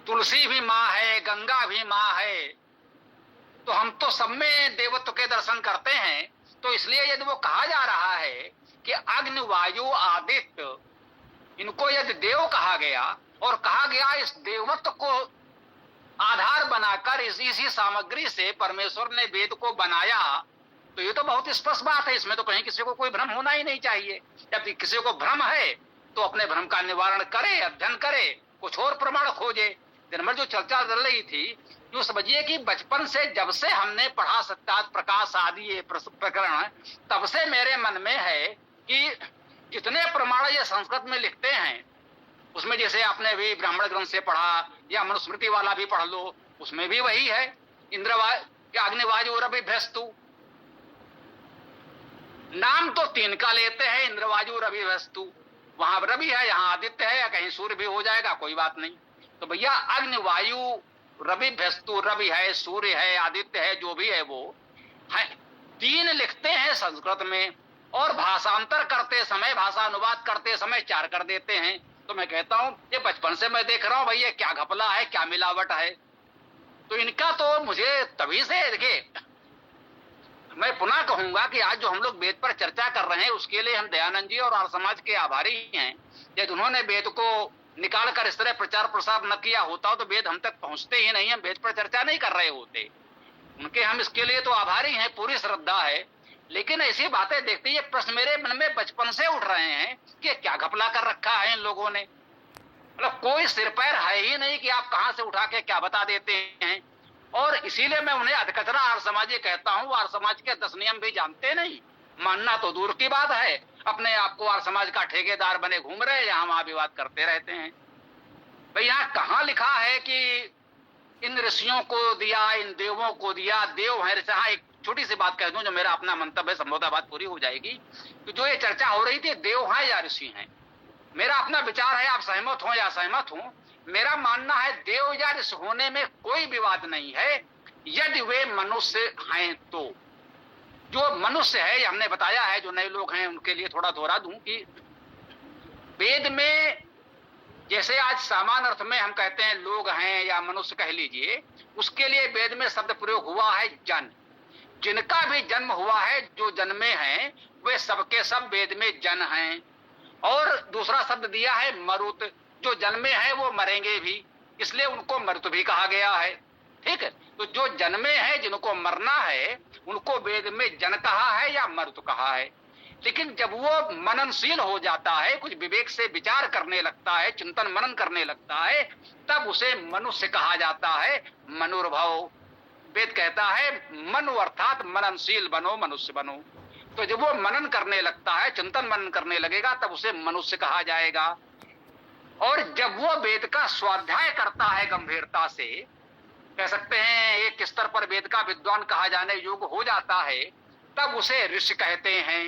तुलसी भी माँ है, गंगा भी माँ है, तो हम तो सब में देवत्व के दर्शन करते हैं। तो इसलिए यदि वो कहा जा रहा है कि अग्नि वायु आदित्य इनको यदि देव कहा गया और कहा गया इस देवत्व को आधार बनाकर इसी सामग्री से परमेश्वर ने वेद को बनाया, तो ये तो बहुत स्पष्ट बात है, इसमें तो कहीं किसी को कोई भ्रम होना ही नहीं चाहिए। जब किसी को भ्रम है तो अपने भ्रम का निवारण करे, अध्ययन करे, कुछ और प्रमाण खोजे। दिन भर जो चर्चा चल रही थी, जो समझिए कि बचपन से जब से हमने पढ़ा सत्यात प्रकाश आदि ये प्रकरण, तब से मेरे मन में है कि जितने प्रमाण ये संस्कृत में लिखते हैं, उसमें जैसे आपने भी ब्राह्मण ग्रंथ से पढ़ा या मनुस्मृति वाला भी पढ़ लो, उसमें भी वही है, अग्निवायु रवि भ्यस्तु। नाम तो तीन का लेते हैं, इंद्रवायु रवि भ्यस्तु। वहां रवि है, यहाँ आदित्य है, या कहीं सूर्य भी हो जाएगा, कोई बात नहीं। तो भैया अग्निवायु रवि भ्यस्तु, रवि है, सूर्य है, आदित्य है, जो भी है वो है। तीन लिखते हैं संस्कृत में, और भाषांतर करते समय, भाषा अनुवाद करते समय चार कर देते हैं। तो मैं कहता हूं ये बचपन से मैं देख रहा हूं भैया, क्या घपला है, क्या मिलावट है। तो इनका तो मुझे तभी से देखिए, मैं पुनः कहूंगा कि आज जो हम लोग वेद पर चर्चा कर रहे हैं, उसके लिए हम दयानंद जी और आर्य समाज के आभारी हैं। यदि उन्होंने वेद को निकाल कर इस तरह प्रचार प्रसार न किया होता तो वेद हम तक पहुंचते ही नहीं, हम वेद पर चर्चा नहीं कर रहे होते। उनके हम इसके लिए तो आभारी हैं, पूरी श्रद्धा है। लेकिन ऐसी बातें देखते ये प्रश्न मेरे मन में बचपन से उठ रहे हैं कि क्या घपला कर रखा है इन लोगों ने। मतलब कोई सिर पैर है ही नहीं कि आप कहां से उठा के क्या बता देते हैं। और इसीलिए मैं उन्हें अधकचरा आर्य समाजी कहता हूं। आर्य समाज के 10 नियम भी जानते नहीं, मानना तो दूर की बात है, अपने आप को आर्य समाज का ठेकेदार बने घूम रहे, यहाँ वहां विवाद करते रहते हैं। भाई यहाँ कहाँ लिखा है कि इन ऋषियों को दिया, इन देवों को दिया, देव है। हाँ, एक छोटी सी बात कह दूं, जो मेरा अपना मंतव्य है, संभवतः बात पूरी हो जाएगी। तो जो ये चर्चा हो रही थी देव हैं या ऋषि हैं, मेरा अपना विचार है, आप सहमत हो या सहमत हो, मेरा मानना है देव या ऋषि होने में कोई विवाद नहीं है, यदि वे मनुष्य हैं तो। जो मनुष्य है, हमने बताया है, जो नए लोग हैं उनके लिए थोड़ा दोहरा दूं कि वेद में जैसे आज सामान्य अर्थ में हम कहते हैं लोग हैं या मनुष्य कह लीजिए, उसके लिए वेद में शब्द प्रयोग हुआ है जन। जिनका भी जन्म हुआ है, जो जन्मे हैं, वे सबके सब वेद में जन हैं। और दूसरा शब्द दिया है मरुत, जो जन्मे हैं वो मरेंगे भी, इसलिए उनको मरुत भी कहा गया है। ठीक है, तो जो जन्मे हैं, जिनको मरना है, उनको वेद में जन कहा है या मरुत कहा है। लेकिन जब वो मननशील हो जाता है, कुछ विवेक से विचार करने लगता है, चिंतन मनन करने लगता है, तब उसे मनुष्य कहा जाता है, मनुर्भव। वेद कहता है मनु अर्थात मननशील बनो, मनुष्य बनो। तो जब वो मनन करने लगता है, चिंतन मनन करने लगेगा, तब उसे मनुष्य कहा जाएगा। और जब वो वेद का स्वाध्याय करता है गंभीरता से, कह सकते हैं एक स्तर पर वेद का विद्वान कहा जाने योग्य हो जाता है, तब उसे ऋषि कहते हैं।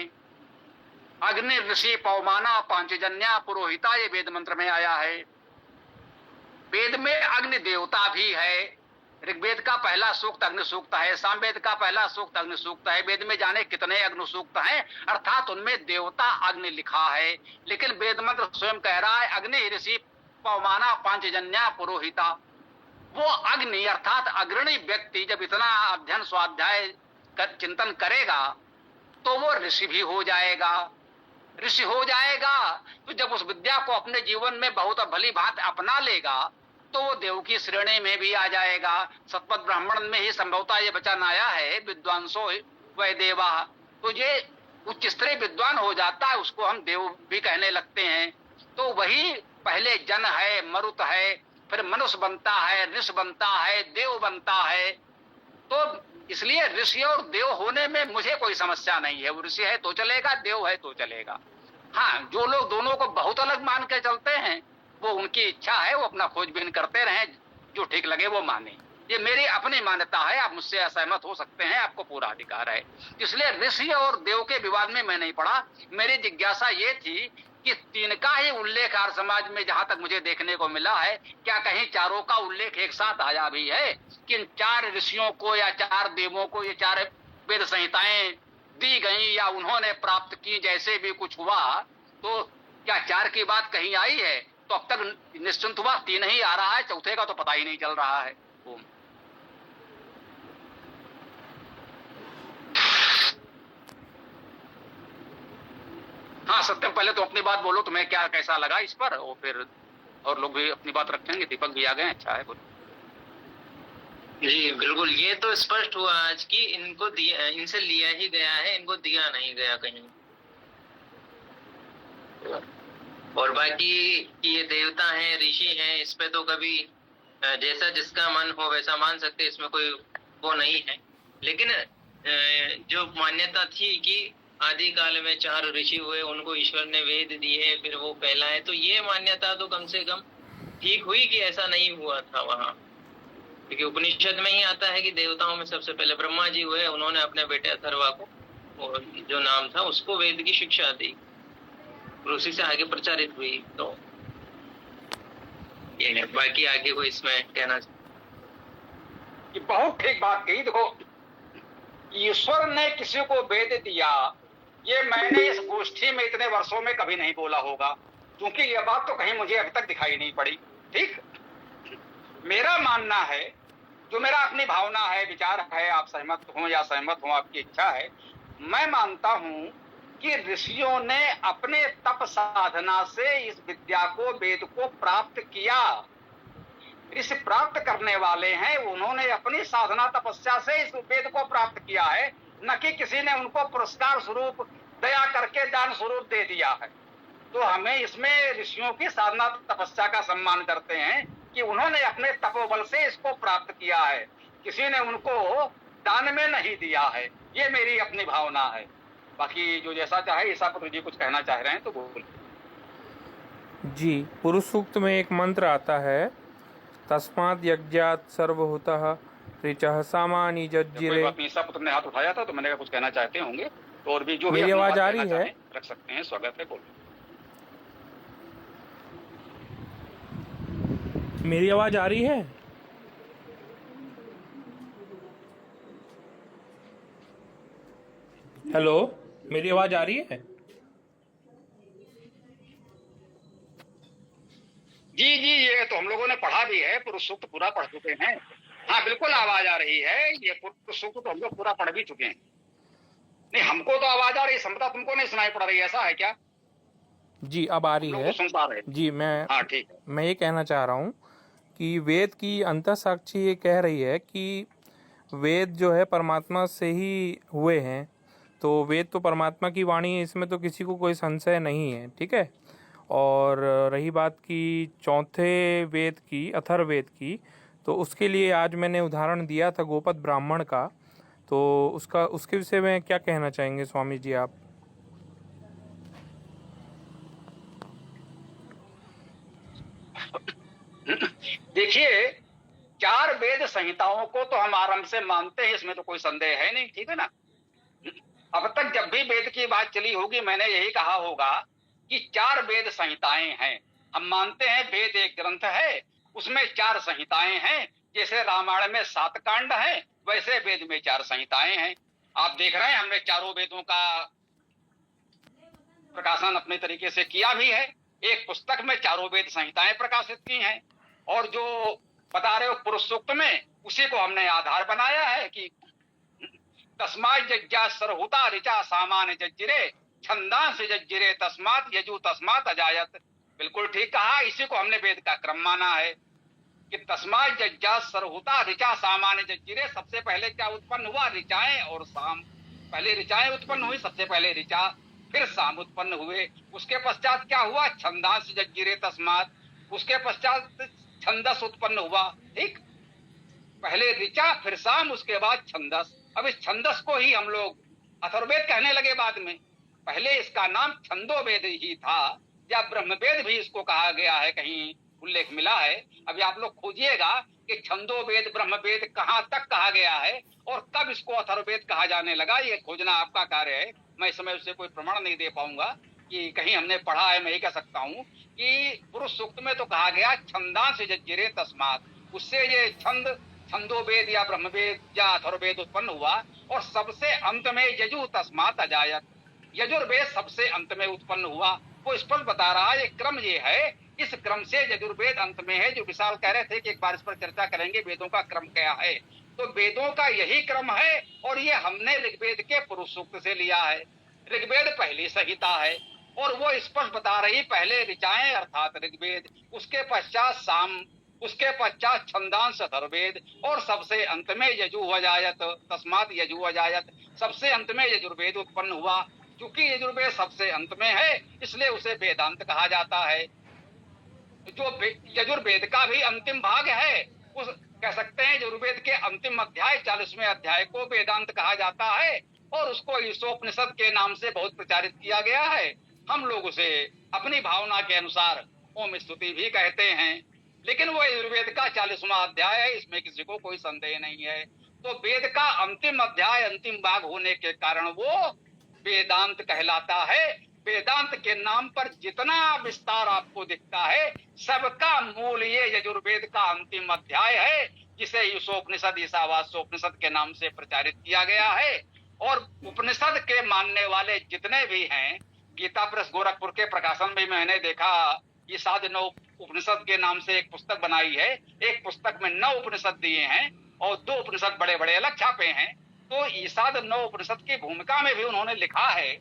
अग्नि ऋषि पौमाना पांचजन्या पुरोहिता, ये वेद मंत्र में आया है। वेद में अग्नि देवता भी है। ऋग्वेद का पहला सूक्त अग्नि सूक्त है, सामवेद का पहला सूक्त अग्नि सूक्त है। वेद में जाने कितने अग्नि सूक्त हैं, अर्थात उनमें देवता अग्नि लिखा है। लेकिन वेद मंत्र स्वयं कह रहा है अग्नि ऋषि पौमाना पांचजन्या पुरोहिता। वो अग्नि अर्थात अग्रणी व्यक्ति जब इतना अध्ययन स्वाध्याय चिंतन करेगा तो वो ऋषि भी हो जाएगा। ऋषि हो जाएगा तो जब उस विद्या को अपने जीवन में बहुत भली भांति अपना लेगा तो वो देव की श्रेणी में भी आ जाएगा। सतपथ ब्राह्मण में ही संभवतः ये वचन आया है, विद्वांसो वै देवा। तो ये उच्च स्तरीय विद्वान हो जाता है, उसको हम देव भी कहने लगते हैं। तो वही पहले जन है, मरुत है, फिर मनुष्य बनता है, ऋषि बनता है, देव बनता है। तो इसलिए ऋषि और देव होने में मुझे कोई समस्या नहीं है। वो ऋषि है तो चलेगा, देव है तो चलेगा। हाँ, जो लोग दोनों को बहुत अलग मान के चलते हैं, वो उनकी इच्छा है, वो अपना खोजबीन करते रहें, जो ठीक लगे वो माने। ये मेरी अपनी मान्यता है, आप मुझसे असहमत हो सकते हैं, आपको पूरा अधिकार है। इसलिए ऋषि और देव के विवाद में मैं नहीं पड़ा। मेरी जिज्ञासा ये थी कि तीन का ही उल्लेख आर्य समाज में जहां तक मुझे देखने को मिला है, क्या कहीं चारों का उल्लेख एक साथ आया भी है कि इन 4 ऋषियों को या 4 देवों को ये 4 वेद संहिताएं दी गई या उन्होंने प्राप्त की, जैसे भी कुछ हुआ, तो क्या 4 की बात कहीं आई है? तो अब तक निश्चिंत हुआ 3 ही आ रहा है, चौथे का तो पता ही नहीं चल रहा है। ओम। हाँ सत्यम, पहले तो अपनी बात बोलो, तुम्हें क्या कैसा लगा इस पर, और फिर और लोग भी अपनी बात रखेंगे। दीपक भी आ गए, अच्छा है, बोलो। जी बिल्कुल, ये तो स्पष्ट हुआ आज कि इनको दिया, इनसे लिया ही गया है, इनको दिया नहीं गया कहीं। और बाकी ये देवता हैं, ऋषि हैं, इस पे तो कभी जैसा जिसका मन हो वैसा मान सकते, इसमें कोई वो नहीं है। लेकिन जो मान्यता थी कि आदि काल में 4 ऋषि हुए, उनको ईश्वर ने वेद दिए, फिर वो फैलाए, तो ये मान्यता तो कम से कम ठीक हुई कि ऐसा नहीं हुआ था वहां। क्योंकि उपनिषद में ही आता है कि देवताओं में सबसे पहले ब्रह्मा जी हुए, उन्होंने अपने बेटे अथर्वा को जो नाम था उसको वेद की शिक्षा दी, और उसी से आगे प्रचारित हुई। तो ये बाकी आगे को इसमें कहना कि बहुत ठीक बात कही। देखो, ईश्वर ने किसी को वेद दिया, ये मैंने इस गोष्ठी में इतने वर्षों में कभी नहीं बोला होगा, क्योंकि ये बात तो कहीं मुझे अब तक दिखाई नहीं पड़ी। ठीक, मेरा मानना है, जो मेरा अपनी भावना है, विचार है, आप सहमत हो या सहमत हो, आपकी इच्छा है, मैं मानता हूं कि ऋषियों ने अपने तप साधना से इस विद्या को, वेद को प्राप्त किया। इस प्राप्त करने वाले हैं, उन्होंने अपनी साधना तपस्या से इस वेद को प्राप्त किया है, न कि किसी ने उनको पुरस्कार स्वरूप, दया करके दान स्वरूप दे दिया है। तो हमें इसमें ऋषियों की साधना तपस्या का सम्मान करते हैं कि उन्होंने अपने तपोबल से इसको प्राप्त किया है, किसी ने उनको दान में नहीं दिया है। ये मेरी अपनी भावना है। बाकी जो जैसा चाहे, ईसापुत्र जी कुछ कहना चाह रहे हैं तो बोल। जी, पुरुष सूक्त में एक मंत्र आता है, तस्मात् यज्ञात् सर्वभूतः ऋचः सामानि जज्जिरे। ईसापुत्र ने हाथ उठाया था तो मैंने कहा कुछ कहना चाहते होंगे, तो और भी जो मेरी आवाज आ रही है? रख सकते हैं, स्वागत है, बोलो। मेरी आवाज आ रही है? हेलो, मेरी आवाज आ रही है? जी जी, ये तो हम लोगों ने पढ़ा भी है, पुरुष सूक्त पूरा पढ़ चुके हैं। हाँ बिल्कुल आवाज आ रही है, ये पुरुष सूक्त तो हम लोग पूरा पढ़ भी चुके हैं। नहीं, हमको तो आवाज आ रही है, समता तुमको नहीं सुनाई पड़ रही, ऐसा है क्या? जी, अब आ रही है। सुन पा रहे? जी, हाँ ठीक है। मैं ये कहना चाह रहा हूँ कि वेद की अंतःसाक्षी ये कह रही है कि वेद जो है परमात्मा से ही हुए हैं, तो वेद तो परमात्मा की वाणी है, इसमें तो किसी को कोई संशय नहीं है। ठीक है। और रही बात की चौथे वेद की, अथर्ववेद की, तो उसके लिए आज मैंने उदाहरण दिया था गोपद ब्राह्मण का, तो उसके विषय में क्या कहना चाहेंगे स्वामी जी आप? देखिए, 4 वेद संहिताओं को तो हम आरंभ से मानते हैं, इसमें तो कोई संदेह है नहीं। ठीक है ना। अब तक जब भी वेद की बात चली होगी, मैंने यही कहा होगा कि 4 वेद संहिताएं हैं। हम मानते हैं वेद एक ग्रंथ है, उसमें 4 संहिताएं हैं। जैसे रामायण में 7 कांड हैं, वैसे वेद में 4 संहिताएं हैं। आप देख रहे हैं, हमने चारों वेदों का प्रकाशन अपने तरीके से किया भी है। एक पुस्तक में चारों वेद संहिताएं प्रकाशित की हैं, और जो बता रहे हो पुरुष सूक्त में, उसी को हमने आधार बनाया है कि तस्मात् यज्ञा सरहुता ऋचा सामान्य जज्जिरे छंदांस जज्जिरे तस्मात् यजु तस्मात् अजायत। बिल्कुल ठीक कहा, इसी को हमने वेद का क्रम माना है कि तस्मात् यज्ञा सरहुता ऋचा सामान्य जज्जिरे। सबसे पहले क्या उत्पन्न हुआ? ऋचाएं और साम। पहले ऋचाएं उत्पन्न हुई, सबसे पहले ऋचा, फिर साम उत्पन्न हुए। उसके पश्चात क्या हुआ? छंदांस जज्जिरे तस्मात्। उसके पश्चात छंदस उत्पन्न हुआ। ठीक, पहले ऋचा, फिर साम, उसके बाद छंदस। अब इस छंदस को ही हम लोग अथर्ववेद कहने लगे बाद में। पहले इसका नाम छंदोवेद ही था, या ब्रह्मवेद भी इसको कहा गया है, कहीं उल्लेख मिला है। अभी आप लोग खोजिएगा कि छंदोवेद ब्रह्मवेद कहाँ तक कहा गया है और कब इसको अथर्ववेद कहा जाने लगा, ये खोजना आपका कार्य है। मैं इस समय उससे कोई प्रमाण नहीं दे पाऊंगा कि कहीं हमने पढ़ा है। मैं ही कह सकता हूँ कि पुरुष सूक्त में तो कहा गया छंदांस जज्जिरे तस्मात्। उससे ये छंदोवेद या ब्रह्मवेद या अथर्ववेद उत्पन्न हुआ, और सबसे अंत में यजु तस्मात् अजायत। यजुर्वेद सबसे अंत में उत्पन्न हुआ। वो स्पष्ट बता रहा है, ये क्रम ये है, इस क्रम से यजुर्वेद अंत में है। जो विशाल कह रहे थे कि एक बार इस पर चर्चा करेंगे, वेदों का क्रम क्या है, तो वेदों का यही क्रम है, और ये हमने ऋग्वेद के पुरुष सूक्त से लिया है। ऋग्वेद पहली संहिता है, और वो स्पष्ट बता रही, पहले ऋचाएं अर्थात ऋग्वेद, उसके पश्चात साम, उसके पश्चात छंदांश अथर्ववेद, और सबसे अंत में यजुर्वेद, तस्मात् यजुर्वेद, सबसे अंत में यजुर्वेद उत्पन्न हुआ। क्योंकि यजुर्वेद सबसे अंत में है इसलिए उसे वेदांत कहा जाता है। जो यजुर्वेद का भी अंतिम भाग है, उस कह सकते हैं यजुर्वेद के अंतिम अध्याय 40वें अध्याय को वेदांत कहा जाता है, और उसको ईशोपनिषद के नाम से बहुत प्रचारित किया गया है। हम लोग उसे अपनी भावना के अनुसार ओम स्तुति भी कहते हैं, लेकिन वो यजुर्वेद का 40वां अध्याय है, इसमें किसी को कोई संदेह नहीं है। तो वेद का अंतिम अध्याय, अंतिम भाग होने के कारण वो वेदांत कहलाता है। वेदांत के नाम पर जितना विस्तार आपको दिखता है, सबका मूल ये यजुर्वेद का अंतिम अध्याय है, जिसे ईशोपनिषद, ईशावास्योपनिषद के नाम से प्रचारित किया गया है। और उपनिषद के मानने वाले जितने भी हैं, गीता प्रेस गोरखपुर के प्रकाशन में मैंने देखा, ईशाद 9 उपनिषद के नाम से एक पुस्तक बनाई है। एक पुस्तक में 9 उपनिषद दिए हैं और 2 उपनिषद बड़े बड़े अलग छापे हैं। तो ईशाद 9 उपनिषद की भूमिका में भी उन्होंने लिखा है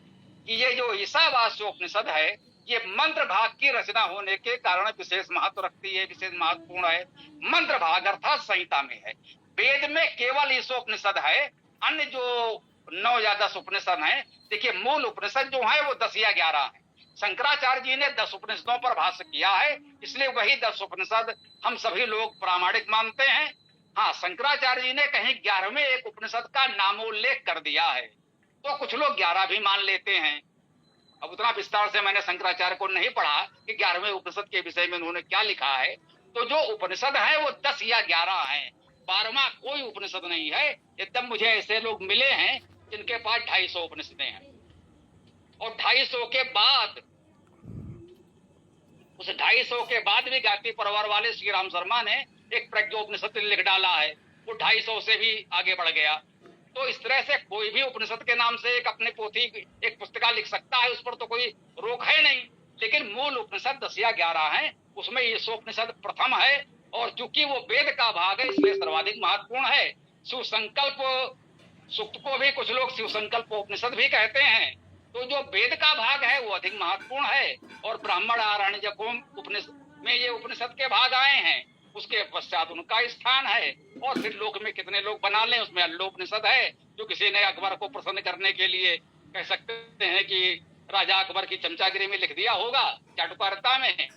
कि ये जो ईशावास्योपनिषद है, ये मंत्र भाग की रचना होने के कारण विशेष महत्व रखती है, विशेष महत्वपूर्ण है। मंत्र भाग अर्थात संहिता में है। वेद में केवल ईशोपनिषद है, अन्य जो 9 या 10 उपनिषद हैं, देखिए मूल उपनिषद जो है वो 10 या 11 है। शंकराचार्य जी ने 10 उपनिषदों पर भाष्य किया है, इसलिए वही 10 उपनिषद हम सभी लोग प्रामाणिक मानते हैं। हाँ, शंकराचार्य जी ने कहीं 11वें एक उपनिषद का नामोल्लेख कर दिया है, तो कुछ लोग 11 भी मान लेते हैं। अब उतना विस्तार से मैंने शंकराचार्य को नहीं पढ़ा कि 11वें उपनिषद के विषय में उन्होंने क्या लिखा है। तो जो उपनिषद है वो 10 या 11 हैं, 12वां कोई उपनिषद नहीं है। एकदम मुझे ऐसे लोग मिले हैं जिनके पास 250 उपनिषदें हैं, और 250 के बाद, उस 250 के बाद भी गायत्री परिवार वाले श्री राम शर्मा ने एक प्रज्ञोपनिषद लिख डाला है, वो 250 से भी आगे बढ़ गया। तो इस तरह से कोई भी उपनिषद के नाम से एक अपने पोथी, एक पुस्तिका लिख सकता है, उस पर तो कोई रोक है नहीं। लेकिन मूल उपनिषद 10 या 11 हैं, उसमें ईशोपनिषद प्रथम है, और चूंकि वो वेद का भाग है इसलिए सर्वाधिक महत्वपूर्ण है। शिव संकल्प सूक्त को भी कुछ लोग शिव संकल्प उपनिषद भी कहते हैं। तो जो वेद का भाग है वो अधिक महत्वपूर्ण है, और ब्राह्मण आरण्यक उपनिषद में ये उपनिषद के भाग आए हैं, उसके पश्चात उनका स्थान है। और फिर लोक में कितने लोग बना लें, उसमें अल्लोपनिषद है, जो किसी ने अकबर को प्रसन्न करने के लिए कह सकते हैं कि राजा अकबर की चमचागिरी में लिख दिया होगा, चाटुकारिता में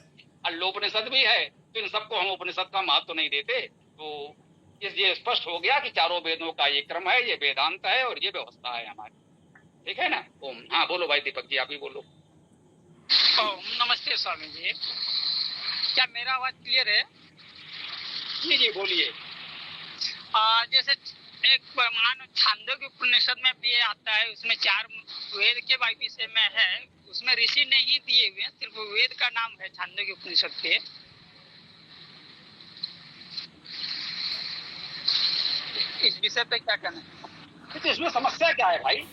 अल्लोपनिषद भी है। तो इन सबको हम उपनिषद का महत्व नहीं देते। तो ये स्पष्ट हो गया कि चारों वेदों का ये क्रम है, ये वेदांत है और ये व्यवस्था है हमारी, ठीक है ना। ओम। हाँ बोलो भाई दीपक जी, आप ही बोलो। ओम नमस्ते स्वामी जी, क्या मेरा आवाज क्लियर है? जी जी बोलिए। जैसे एक मान छांदोग्य उपनिषद में भी आता है, उसमें 4 वेद के विषय में है, उसमें ऋषि नहीं दिए हुए हैं, सिर्फ वेद का नाम है छांदोग्य उपनिषद के। इस विषय पे क्या कहना है? तो इसमें समस्या क्या है भाई?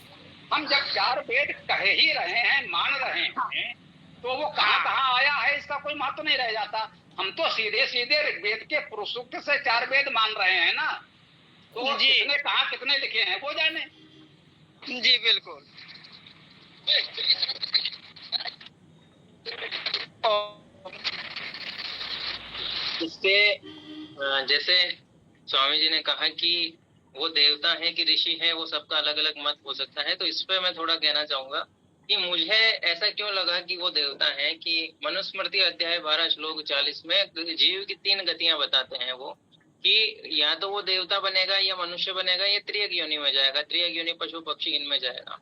हम जब 4 वेद कहे ही रहे हैं, मान रहे हैं, तो वो कहाँ कहाँ आया है इसका कोई महत्व नहीं रह जाता। हम तो सीधे सीधे ऋग्वेद के पुरुषोक्त से 4 वेद मान रहे हैं ना, तो कितने कहाँ कितने लिखे हैं वो जाने। जी बिल्कुल। इससे जैसे स्वामी जी ने कहा कि वो देवता है कि ऋषि है, वो सबका अलग अलग मत हो सकता है। तो इस पे मैं थोड़ा कहना चाहूंगा कि मुझे ऐसा क्यों लगा कि वो देवता है कि मनुस्मृति अध्याय 12 श्लोक 40 में जीव की 3 गतियां बताते हैं वो, कि या तो वो देवता बनेगा या मनुष्य बनेगा या त्रियक योनि में जाएगा, त्रियक योनि पशु पक्षी इनमें जाएगा।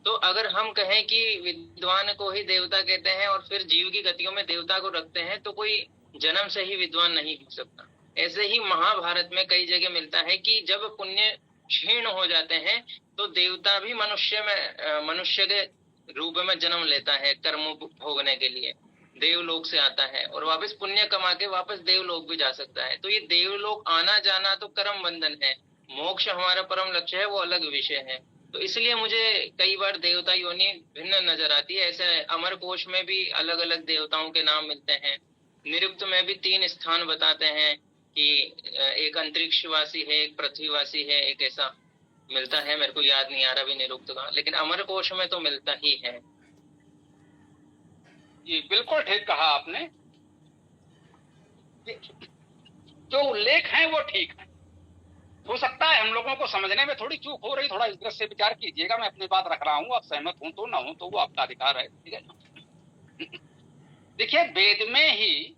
तो अगर हम कहें कि विद्वान को ही देवता कहते हैं और फिर जीव की गतियों में देवता को रखते हैं, तो कोई जन्म से ही विद्वान नहीं हो सकता। ऐसे ही महाभारत में कई जगह मिलता है कि जब पुण्य क्षीण हो जाते हैं तो देवता भी मनुष्य के रूप में जन्म लेता है, कर्म भोगने के लिए देवलोक से आता है और वापस पुण्य कमा के वापस देवलोक भी जा सकता है। तो ये देवलोक आना जाना तो कर्म बंधन है, मोक्ष हमारा परम लक्ष्य है, वो अलग विषय है। तो इसलिए मुझे कई बार देवता योनि भिन्न नजर आती है। ऐसे अमर कोश में भी अलग अलग देवताओं के नाम मिलते हैं, निरुक्त में भी 3 स्थान बताते हैं कि एक अंतरिक्षवासी है, एक पृथ्वीवासी है, एक ऐसा मिलता है, मेरे को याद नहीं आ रहा भी निरुक्त का, लेकिन अमर कोश में तो मिलता ही है। जी बिल्कुल ठीक कहा आपने। जो उल्लेख हैं वो ठीक है। हो सकता है हम लोगों को समझने में थोड़ी चूक हो रही, थोड़ा इस दृष्टि से विचार कीजिएगा। मैं अपनी बात रख रहा हूँ, आप सहमत हूं तो ना हो तो वो आपका अधिकार है, ठीक है। देखिए, वेद में ही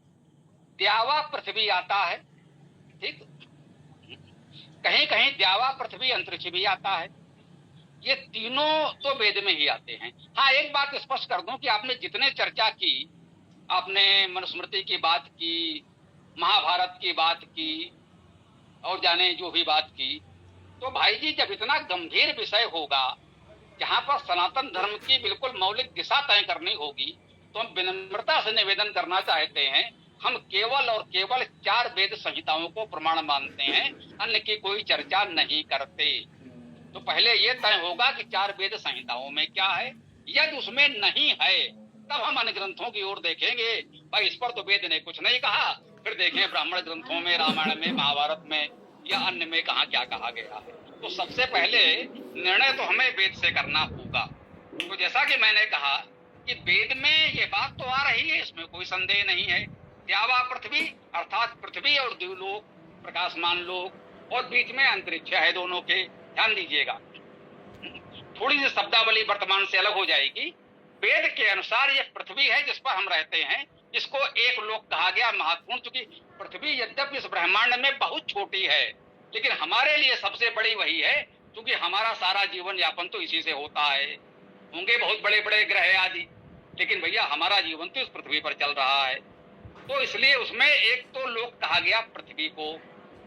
द्यावा पृथ्वी आता है, ठीक। कहीं कहीं द्यावा पृथ्वी अंतरिक्ष भी आता है। ये तीनों तो वेद में ही आते हैं। हाँ, एक बात स्पष्ट कर दूं कि आपने जितने चर्चा की, आपने मनुस्मृति की बात की, महाभारत की बात की, और जाने जो भी बात की, तो भाई जी जब इतना गंभीर विषय होगा, जहां पर सनातन धर्म की बिल्कुल मौलिक दिशा तय करनी होगी, तो हम विनम्रता से निवेदन करना चाहते हैं, हम केवल और केवल 4 वेद संहिताओं को प्रमाण मानते हैं, अन्य की कोई चर्चा नहीं करते। तो पहले ये तय होगा कि 4 वेद संहिताओं में क्या है, यदि उसमें नहीं है तब हम अन्य ग्रंथों की ओर देखेंगे। भाई इस पर तो वेद ने कुछ नहीं कहा, फिर देखें ब्राह्मण ग्रंथों में, रामायण में, महाभारत में या अन्य में कहाँ क्या कहा गया है। तो सबसे पहले निर्णय तो हमें वेद से करना होगा। तो जैसा कि मैंने कहा कि वेद में ये बात तो आ रही है, इसमें कोई संदेह नहीं है। द्यावा पृथ्वी अर्थात पृथ्वी और द्युलोक, प्रकाशमान लोक, और बीच में अंतरिक्ष है, दोनों के ध्यान दीजिएगा। थोड़ी सी शब्दावली वर्तमान से अलग हो जाएगी। वेद के अनुसार ये पृथ्वी है जिस पर हम रहते हैं, इसको एक लोक कहा गया महत्वपूर्ण, क्योंकि पृथ्वी यद्यपि इस ब्रह्मांड में बहुत छोटी है, लेकिन हमारे लिए सबसे बड़ी वही है, क्योंकि हमारा सारा जीवन यापन तो इसी से होता है। होंगे बहुत बड़े बड़े ग्रह आदि, लेकिन भैया हमारा जीवन तो इस पृथ्वी पर चल रहा है। तो इसलिए उसमें एक तो लोक कहा गया पृथ्वी को,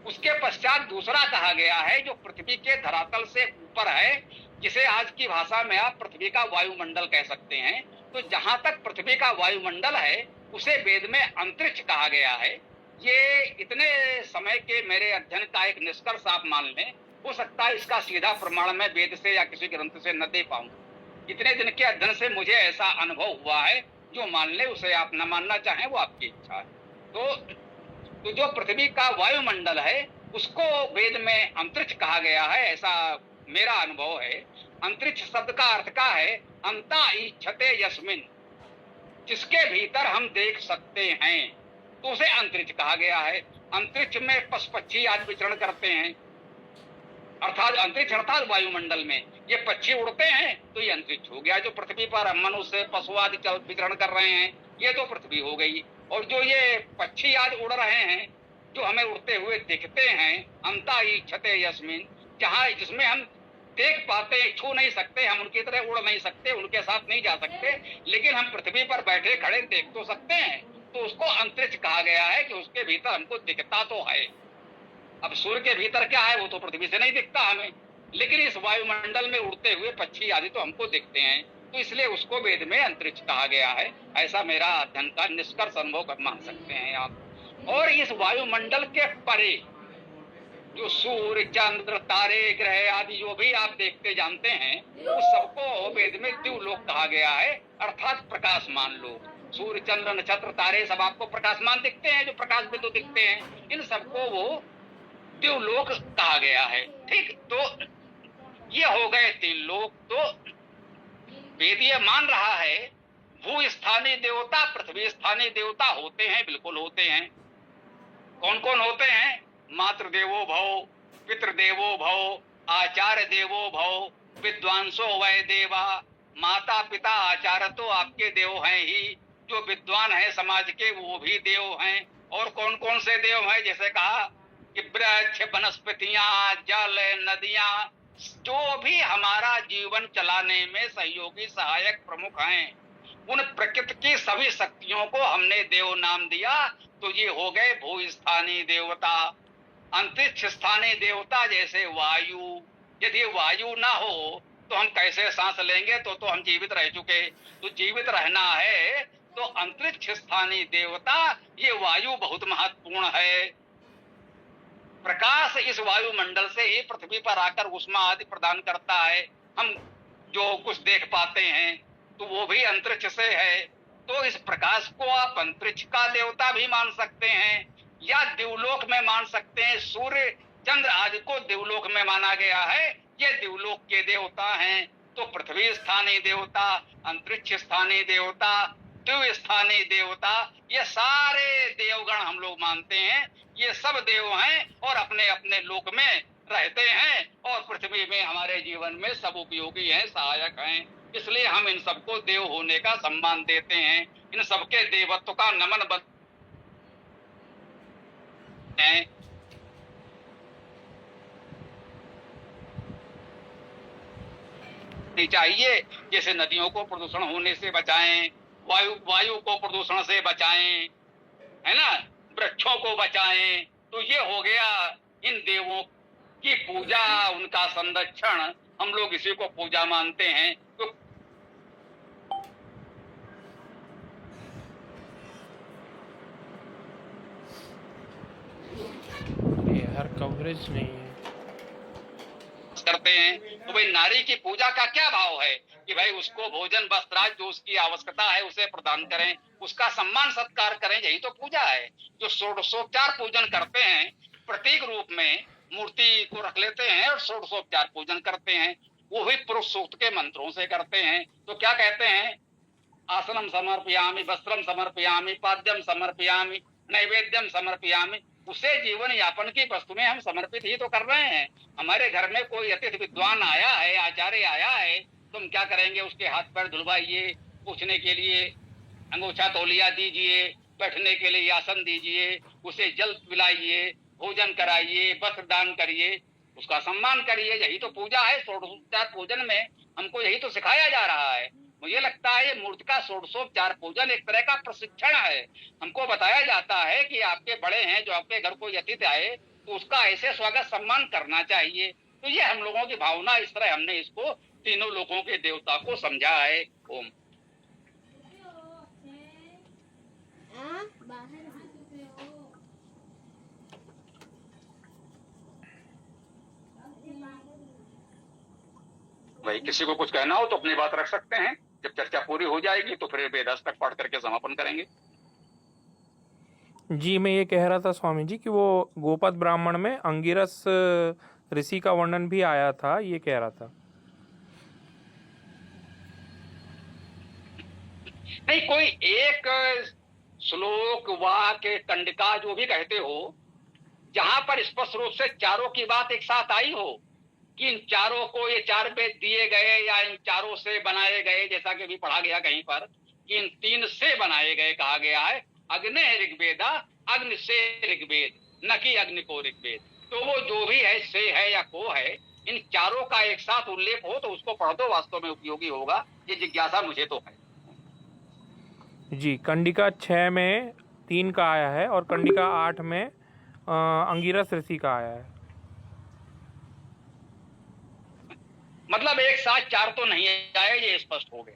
उसके पश्चात दूसरा कहा गया है जो पृथ्वी के धरातल से ऊपर है, जिसे आज की भाषा में आप पृथ्वी का वायुमंडल कह सकते हैं। तो जहां तक पृथ्वी का वायुमंडल है उसे वेद में अंतरिक्ष कहा गया है। ये इतने समय के मेरे अध्ययन का एक निष्कर्ष आप मान लें। हो सकता है इसका सीधा प्रमाण मैं वेद से या किसी ग्रंथ से न दे पाऊं, इतने दिन के अध्ययन से मुझे ऐसा अनुभव हुआ है। जो मान ले उसे आप न मानना चाहें वो आपकी इच्छा है। तो जो पृथ्वी का वायुमंडल है उसको वेद में अंतरिक्ष कहा गया है, ऐसा मेरा अनुभव है। अंतरिक्ष शब्द का अर्थ का है अंता इच्छते यस्मिन, जिसके भीतर हम देख सकते हैं, तो उसे अंतरिक्ष कहा गया है। अंतरिक्ष में पशु पक्षी आज विचरण करते हैं, अर्थात अंतरिक्ष अर्थात वायुमंडल में ये पक्षी उड़ते हैं, तो ये अंतरिक्ष हो गया। जो पृथ्वी पर मनुष्य पशु आदि विचरण कर रहे हैं, ये तो पृथ्वी हो गई। और जो ये पक्षी आज उड़ रहे हैं, जो हमें उड़ते हुए दिखते हैं, अंता इच्छते यस्मिन, जहां जिसमें हम देख पाते, छू नहीं सकते, हम उनकी तरह उड़ नहीं सकते, उनके साथ नहीं जा सकते, लेकिन हम पृथ्वी पर बैठे खड़े देख तो सकते हैं, तो उसको अंतरिक्ष कहा गया है कि उसके भीतर हमको दिखता तो है। अब सूर्य के भीतर क्या है वो तो पृथ्वी से नहीं दिखता हमें, लेकिन इस वायुमंडल में उड़ते हुए पक्षी आदि तो हमको दिखते हैं, तो इसलिए उसको वेद में अंतरिक्ष कहा गया है। ऐसा मेरा अध्ययन का निष्कर्ष अनुभव मान सकते हैं आप। और इस वायुमंडल के परे जो सूर्य चंद्र तारे ग्रह आदि जो भी आप देखते जानते हैं, उस सबको वेद में द्युलोक कहा गया है, अर्थात प्रकाशमान लोक। सूर्य चंद्र नक्षत्र तारे सब आपको प्रकाशमान दिखते हैं, जो प्रकाश बिंदु दिखते हैं, इन सबको वो द्युलोक कहा गया है। ठीक, तो ये हो गए 3 लोक। तो वेद ये मान रहा है भू स्थानीय देवता पृथ्वी स्थानीय देवता होते हैं, बिल्कुल होते हैं। कौन कौन होते हैं? मातृदेवो भव, पितृदेवो भव, आचार्य देवो भव, विद्वांसो वै देवा। माता पिता आचार्य तो आपके देव हैं ही, जो विद्वान है समाज के वो भी देव हैं। और कौन कौन से देव हैं? जैसे कहा कि वृक्ष वनस्पतियां जल नदियां, जो भी हमारा जीवन चलाने में सहयोगी सहायक प्रमुख हैं, उन प्रकृति की सभी शक्तियों को हमने देव नाम दिया। तो ये हो गए भूस्थानीय देवता। अंतरिक्ष स्थानीय देवता जैसे वायु, यदि वायु ना हो तो हम कैसे सांस लेंगे? तो हम जीवित रह चुके। तो जीवित रहना है तो अंतरिक्ष स्थानीय देवता ये वायु बहुत महत्वपूर्ण है। प्रकाश इस वायुमंडल से ही पृथ्वी पर आकर उष्मा आदि प्रदान करता है। हम जो कुछ देख पाते हैं तो वो भी अंतरिक्ष से है। तो इस प्रकाश को आप अंतरिक्ष का देवता भी मान सकते हैं या दिवलोक में मान सकते हैं। सूर्य चंद्र आदि को दिवलोक में माना गया है, ये दिवलोक के देवता हैं। तो पृथ्वी स्थानीय देवता, अंतरिक्ष स्थानीय देवता, मृत्यु स्थानीय देवता, ये सारे देवगण हम लोग मानते हैं, ये सब देव हैं और अपने अपने लोक में रहते हैं और पृथ्वी में हमारे जीवन में सब उपयोगी हैं, सहायक हैं। इसलिए हम इन सबको देव होने का सम्मान देते हैं, इन सबके देवत्व का नमन हैं। चाहिए जैसे नदियों को प्रदूषण होने से बचाएं, वायु को प्रदूषण से बचाएं, है ना, वृक्षों को बचाएं। तो ये हो गया इन देवों की पूजा, उनका संरक्षण, हम लोग इसी को पूजा मानते हैं। तो यार कवरेज नहीं है करते हैं। तो भाई नारी की पूजा का क्या भाव है कि भाई उसको भोजन वस्त्राद जो उसकी आवश्यकता है उसे प्रदान करें, उसका सम्मान सत्कार करें, यही तो पूजा है। जो षोडशोपचार पूजन करते हैं, प्रतीक रूप में मूर्ति को रख लेते हैं और षोडशोपचार पूजन करते हैं, वो भी पुरुष सूक्त के मंत्रों से करते हैं। तो क्या कहते हैं, आसनम समर्पयामि, वस्त्रम समर्पयामि, पाद्यम समर्पयामि, नैवेद्यम समर्पयामि। उसे जीवन यापन की वस्तु में हम समर्पित ही तो कर रहे हैं। हमारे घर में कोई अतिथि विद्वान आया है, आचार्य आया है, तुम क्या करेंगे, उसके हाथ पैर धुलवाइए, पूछने के लिए अंगोछा तौलिया दीजिए, बैठने के लिए आसन दीजिए, उसे जल पिलाइए, भोजन कराइए, वस्त्र दान करिए, उसका सम्मान करिए। यही तो पूजा है। षोडशोपचार पूजन में हमको यही तो सिखाया जा रहा है। मुझे लगता है ये मूर्ति का षोडशोपचार पूजन एक तरह का प्रशिक्षण है। हमको बताया जाता है कि आपके बड़े हैं, जो आपके घर कोई अतिथि आए तो उसका ऐसे स्वागत सम्मान करना चाहिए। तो ये हम लोगों की भावना, इस तरह हमने इसको तीनों लोगों के देवता को समझा है। ओम। भाई किसी को कुछ कहना हो तो अपनी बात रख सकते हैं। जब चर्चा पूरी हो जाएगी तो फिर वेदास्तक पाठ करके समापन करेंगे। जी, मैं ये कह रहा था स्वामी जी कि वो गोपद ब्राह्मण में अंगिरस ऋषि का वर्णन भी आया था, ये कह रहा था। नहीं, कोई एक श्लोक, वाक्य, कंडिका जो भी कहते हो, जहां पर स्पष्ट रूप से चारों की बात एक साथ आई हो कि इन चारों को ये चार वेद दिए गए या इन चारों से बनाए गए, जैसा कि भी पढ़ा गया कहीं पर कि इन तीन से बनाए गए कहा गया है। अग्नि ऋग्वेदा, अग्नि से ऋग्वेद, न कि अग्नि को ऋग्वेद। तो वो जो भी है, से है या को है, इन चारों का एक साथ उल्लेख हो तो उसको पढ़ दो, वास्तव में उपयोगी होगा। ये जिज्ञासा मुझे तो है। जी, कंडिका 6 में 3 का आया है और कंडिका 8 में अंगिरस ऋषि का आया है। मतलब एक साथ चार तो नहीं आए, ये स्पष्ट हो गया।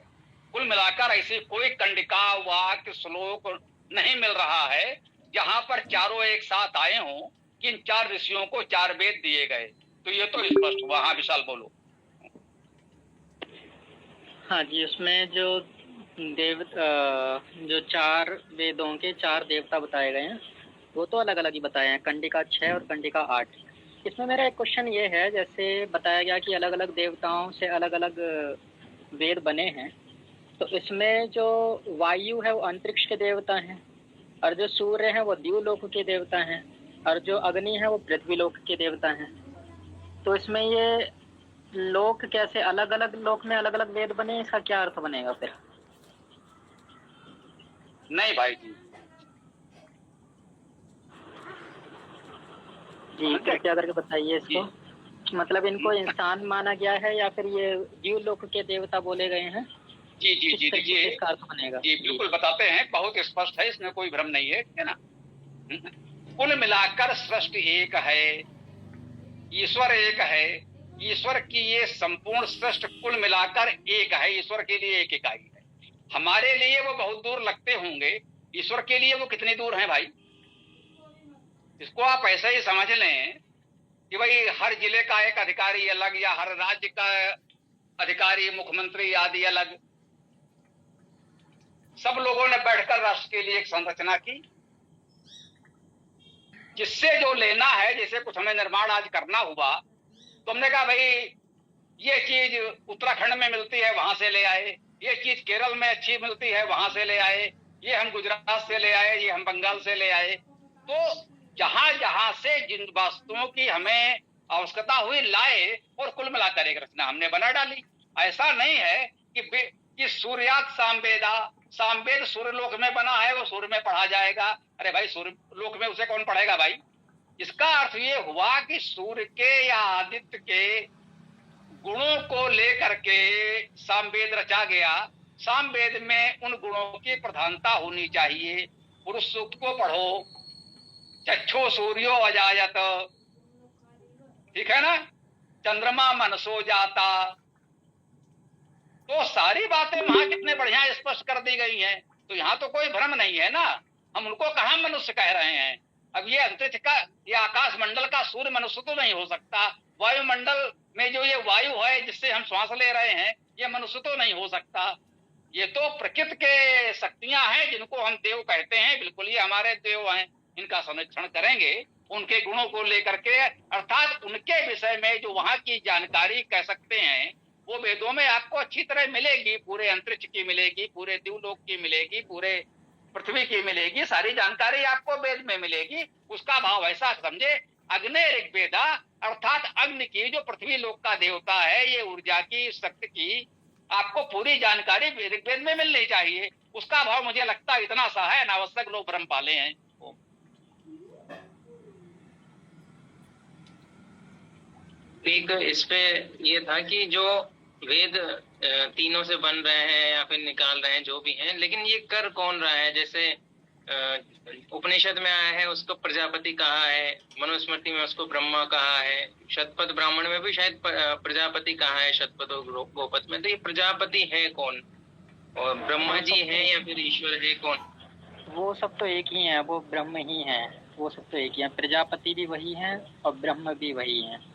कुल मिलाकर ऐसी कोई कंडिका, वाक्य, श्लोक नहीं मिल रहा है जहां पर चारों एक साथ आए हों कि इन चार ऋषियों को चार वेद दिए गए। तो ये तो स्पष्ट हुआ। हाँ विशाल बोलो। हाँ जी, उसमें जो जो चार वेदों के चार देवता बताए गए हैं वो तो अलग अलग ही बताए हैं, कंडिका 6 और कंडिका 8। इसमें मेरा एक क्वेश्चन ये है, जैसे बताया गया कि अलग अलग देवताओं से अलग अलग वेद बने हैं, तो इसमें जो वायु है वो अंतरिक्ष के देवता हैं, और जो सूर्य है वो द्यूलोक के देवता हैं, और जो अग्नि है वो पृथ्वी लोक के देवता हैं। तो इसमें ये लोक कैसे अलग अलग लोक में अलग अलग वेद बने, इसका क्या अर्थ बनेगा फिर? नहीं भाई जी, क्या करके बताइए इसको। मतलब इनको इंसान माना गया है या फिर ये द्यूलोक के देवता बोले गए हैं? जी जी जी, देखिए इसका अर्थ बनेगा। जी बिल्कुल बताते हैं, बहुत स्पष्ट है, इसमें कोई भ्रम नहीं है, है ना। कुल मिलाकर सृष्टि एक है, ईश्वर एक है। ईश्वर की ये संपूर्ण सृष्टि कुल मिलाकर एक है। ईश्वर के लिए एक इकाई है। हमारे लिए वो बहुत दूर लगते होंगे, ईश्वर के लिए वो कितनी दूर है भाई? इसको आप ऐसे ही समझ लें कि भाई हर जिले का एक अधिकारी अलग, या हर राज्य का अधिकारी, मुख्यमंत्री आदि अलग। सब लोगों ने बैठकर राष्ट्र के लिए एक संरचना की, जिससे जो लेना है, जैसे कुछ हमें निर्माण आज करना हुआ तो हमने कहा भाई ये चीज उत्तराखंड में मिलती है, वहां से ले आए, ये चीज केरल में अच्छी मिलती है वहां से ले आए, ये हम गुजरात से ले आए, ये हम बंगाल से ले आए। तो जहां जहां से जिन वस्तुओं की हमें आवश्यकता हुई लाए और कुल मिलाकर एक रचना हमने बना डाली। ऐसा नहीं है कि सूर्यात सामवेदा, सामवेद सूर्यलोक में बना है, वो सूर्य में पढ़ा जाएगा। अरे भाई सूर्यलोक में उसे कौन पढ़ेगा भाई? इसका अर्थ ये हुआ कि सूर्य के या आदित्य के गुणों को लेकर के सामवेद रचा गया। सामवेद में उन गुणों की प्रधानता होनी चाहिए। पुरुष सूक्त को पढ़ो, चक्षो सूर्यो अजायत, ठीक है ना, चंद्रमा मनसो जाता। तो सारी बातें वहां कितने बढ़िया स्पष्ट कर दी गई हैं। तो यहाँ तो कोई भ्रम नहीं है ना। हम उनको कहाँ मनुष्य कह रहे हैं? अब ये अंतरिक्ष का, ये आकाश मंडल का सूर्य मनुष्य तो नहीं हो सकता। वायुमंडल में जो ये वायु है जिससे हम श्वास ले रहे हैं, ये मनुष्य तो नहीं हो सकता। ये तो प्रकृति के शक्तियां हैं जिनको हम देव कहते हैं। बिल्कुल ये हमारे देव हैं। इनका संरक्षण करेंगे उनके गुणों को लेकर के, अर्थात उनके विषय में जो वहां की जानकारी कह सकते हैं वो वेदों में आपको अच्छी तरह मिलेगी। पूरे अंतरिक्ष की मिलेगी, पूरे दिवलोक की मिलेगी, पूरे पृथ्वी की मिलेगी। सारी जानकारी आपको वेद में मिलेगी। उसका भाव ऐसा समझे, अग्नि ऋग्वेदा, अर्थात अग्नि की जो पृथ्वी लोक का देवता है, ये ऊर्जा की, शक्ति की आपको पूरी जानकारी ऋग्वेद में मिलनी चाहिए। उसका भाव मुझे लगता है इतना सा है, अनावश्यक लोग भ्रम पाले हैं। एक इस पे ये था कि जो वेद तीनों से बन रहे हैं या फिर निकाल रहे हैं जो भी हैं, लेकिन ये कर कौन रहा है? जैसे उपनिषद में आया है उसको प्रजापति कहा है, मनुस्मृति में उसको ब्रह्मा कहा है, शतपथ ब्राह्मण में भी शायद प्रजापति कहा है, शतपथ और गोपथ में। तो ये प्रजापति है कौन? और ब्रह्मा जी है या फिर ईश्वर है कौन? वो सब तो एक ही है, वो ब्रह्म ही है। वो सब तो एक ही है, प्रजापति भी वही है और ब्रह्म भी वही है।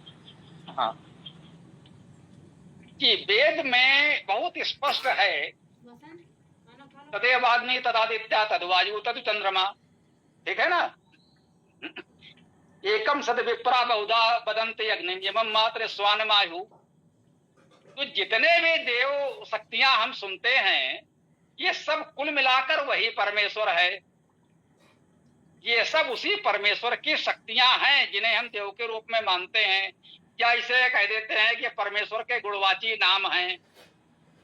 हाँ कि वेद में बहुत स्पष्ट है, तदेवाग्नि तदादित्या तद्वायु तद चंद्रमा, ठीक है ना। एकम सद विप्रा बहुधा बदंते अग्नियमम मात्र स्वानमायु। तो जितने भी देव शक्तियां हम सुनते हैं ये सब कुल मिलाकर वही परमेश्वर है। ये सब उसी परमेश्वर की शक्तियां हैं जिन्हें हम देव के रूप में मानते हैं। क्या इसे कह देते हैं कि परमेश्वर के गुणवाची नाम हैं,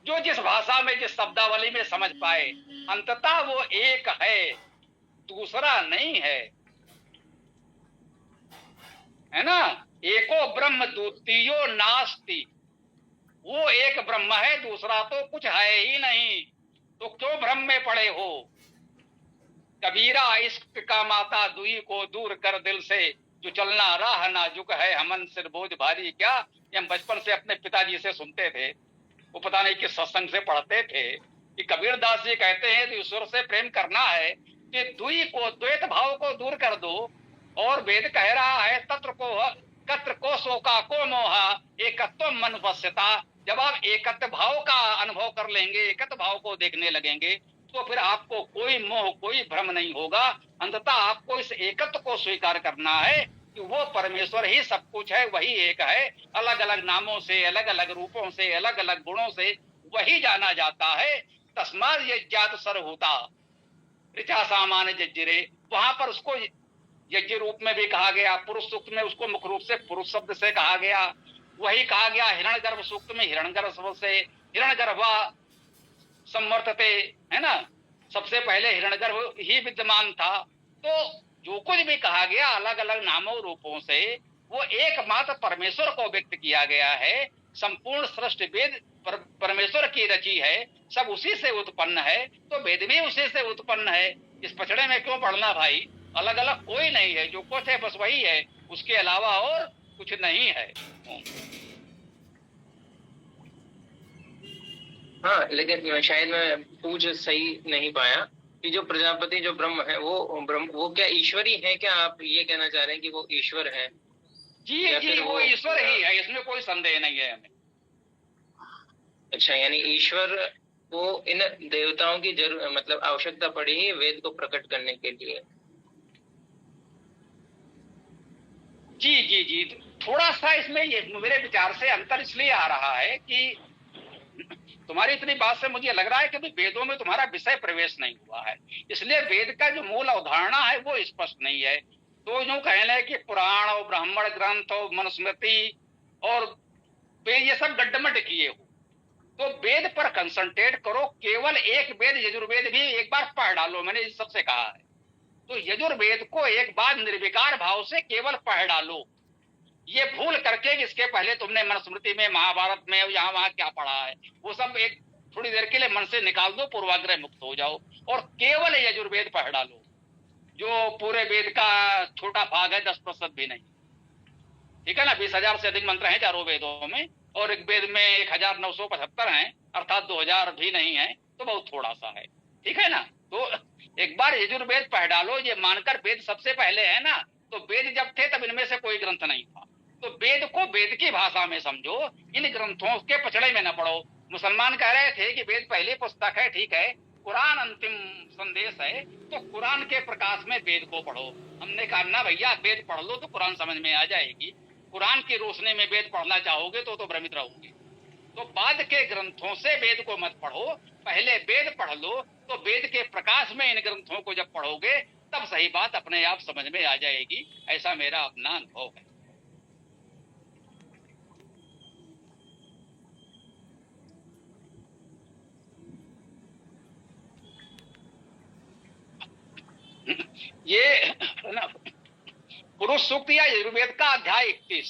जो जिस भाषा में, जिस शब्दावली में समझ पाए। अंततः वो एक है, दूसरा नहीं है ना। एको ब्रह्म द्वितीयो नास्ति। वो एक ब्रह्म है, दूसरा तो कुछ है ही नहीं। तो क्यों भ्रम में पड़े हो? कबीरा इश्क का माता दुई को दूर कर दिल से, जो चलना राह नाजुक है हमन सिर बोझ भारी क्या। ये हम बचपन से अपने पिताजी से सुनते थे, वो पता नहीं किस सत्संग से पढ़ते थे कि कबीर दास जी कहते हैं कि ईश्वर से प्रेम करना है कि दुई को, द्वैत भाव को दूर कर दो। और वेद कह रहा है कत्र को शोका को मोहा एकत्व मन वश्यता। जब आप एकत्व भाव का अनुभव कर लेंगे, एकत्व भाव को देखने लगेंगे, तो फिर आपको कोई मोह, कोई भ्रम नहीं होगा। अंततः आपको इस एकत्व को स्वीकार करना है कि वो परमेश्वर ही सब कुछ है, वही एक है। अलग अलग नामों से, अलग अलग रूपों से, अलग अलग गुणों से वही जाना जाता है। तस्मात् यज्ञात सर्वभूता ऋचा सामान्य जज्जिरे। वहां पर उसको यज्ञ रूप में भी कहा गया। पुरुष सूक्त में उसको मुख्य रूप से पुरुष शब्द से कहा गया। वही कहा गया हिरण्यगर्भ सूक्त में हिरण्यगर्भ से, हिरण्यगर्भा संवर्तते, है ना। सबसे पहले हिरण्यगर्भ ही विद्यमान था। तो जो कुछ भी कहा गया अलग अलग नामों रूपों से, वो एकमात्र परमेश्वर को व्यक्त किया गया है। संपूर्ण सृष्टि वेद परमेश्वर की रची है, सब उसी से उत्पन्न है। तो वेद भी उसी से उत्पन्न है। इस पचड़े में क्यों पढ़ना भाई? अलग अलग कोई नहीं है, जो कुछ है बस वही है, उसके अलावा और कुछ नहीं है। हाँ, लेकिन शायद मैं पूछ सही नहीं पाया कि जो प्रजापति, जो ब्रह्म है, वो क्या ईश्वर ही है? क्या आप ये कहना चाह रहे हैं कि वो ईश्वर है? जी, वो ईश्वर ही है, इसमें कोई संदेह नहीं है हमें। अच्छा, यानी ईश्वर को इन देवताओं की मतलब आवश्यकता पड़ी ही वेद को प्रकट करने के लिए। जी, थोड़ा सा इसमें ये मेरे विचार से अंतर इसलिए आ रहा है कि तुम्हारी इतनी बात से मुझे लग रहा है कि भाई वेदों में तुम्हारा विषय प्रवेश नहीं हुआ है, इसलिए वेद का जो मूल अवधारणा है वो स्पष्ट नहीं है। तो यूं कहने कि पुराण और ब्राह्मण ग्रंथ और मनुस्मृति और वेद ये सब गड्ढमड किए हो, तो वेद पर कंसंट्रेट करो। केवल एक वेद यजुर्वेद भी एक बार पढ़ डालो, मैंने सबसे कहा है। तो यजुर्वेद को एक बार निर्विकार भाव से केवल पढ़ डालो। ये भूल करके कि इसके पहले तुमने मनुस्मृति में, महाभारत में, यहाँ वहां क्या पढ़ा है, वो सब एक थोड़ी देर के लिए मन से निकाल दो, पूर्वाग्रह मुक्त हो जाओ और केवल यजुर्वेद पढ़ डालो, जो पूरे वेद का छोटा भाग है, 10% भी नहीं। ठीक है ना, 20,000 से अधिक मंत्र हैं चारों वेदों में, और एक वेद में 1975 हैं, अर्थात 2000 भी नहीं है, तो बहुत थोड़ा सा है। ठीक है ना, तो एक बार यजुर्वेद पढ़ डालो। ये मानकर वेद सबसे पहले है ना, तो वेद जब थे तब इनमें से कोई ग्रंथ नहीं था। तो वेद को वेद की भाषा में समझो, इन ग्रंथों के पचड़े में न पढ़ो। मुसलमान कह रहे थे कि वेद पहली पुस्तक है, ठीक है, कुरान अंतिम संदेश है, तो कुरान के प्रकाश में वेद को पढ़ो। हमने कहा ना भैया, वेद पढ़ लो तो कुरान समझ में आ जाएगी, कुरान की रोशनी में वेद पढ़ना चाहोगे तो भ्रमित रहोगे। तो बाद के ग्रंथों से वेद को मत पढ़ो, पहले वेद पढ़ लो, तो वेद के प्रकाश में इन ग्रंथों को जब पढ़ोगे तब सही बात अपने आप समझ में आ जाएगी। ऐसा मेरा अपना अनुभव है। ये पुरुष सूक्त या यजुर्वेद का अध्याय 31,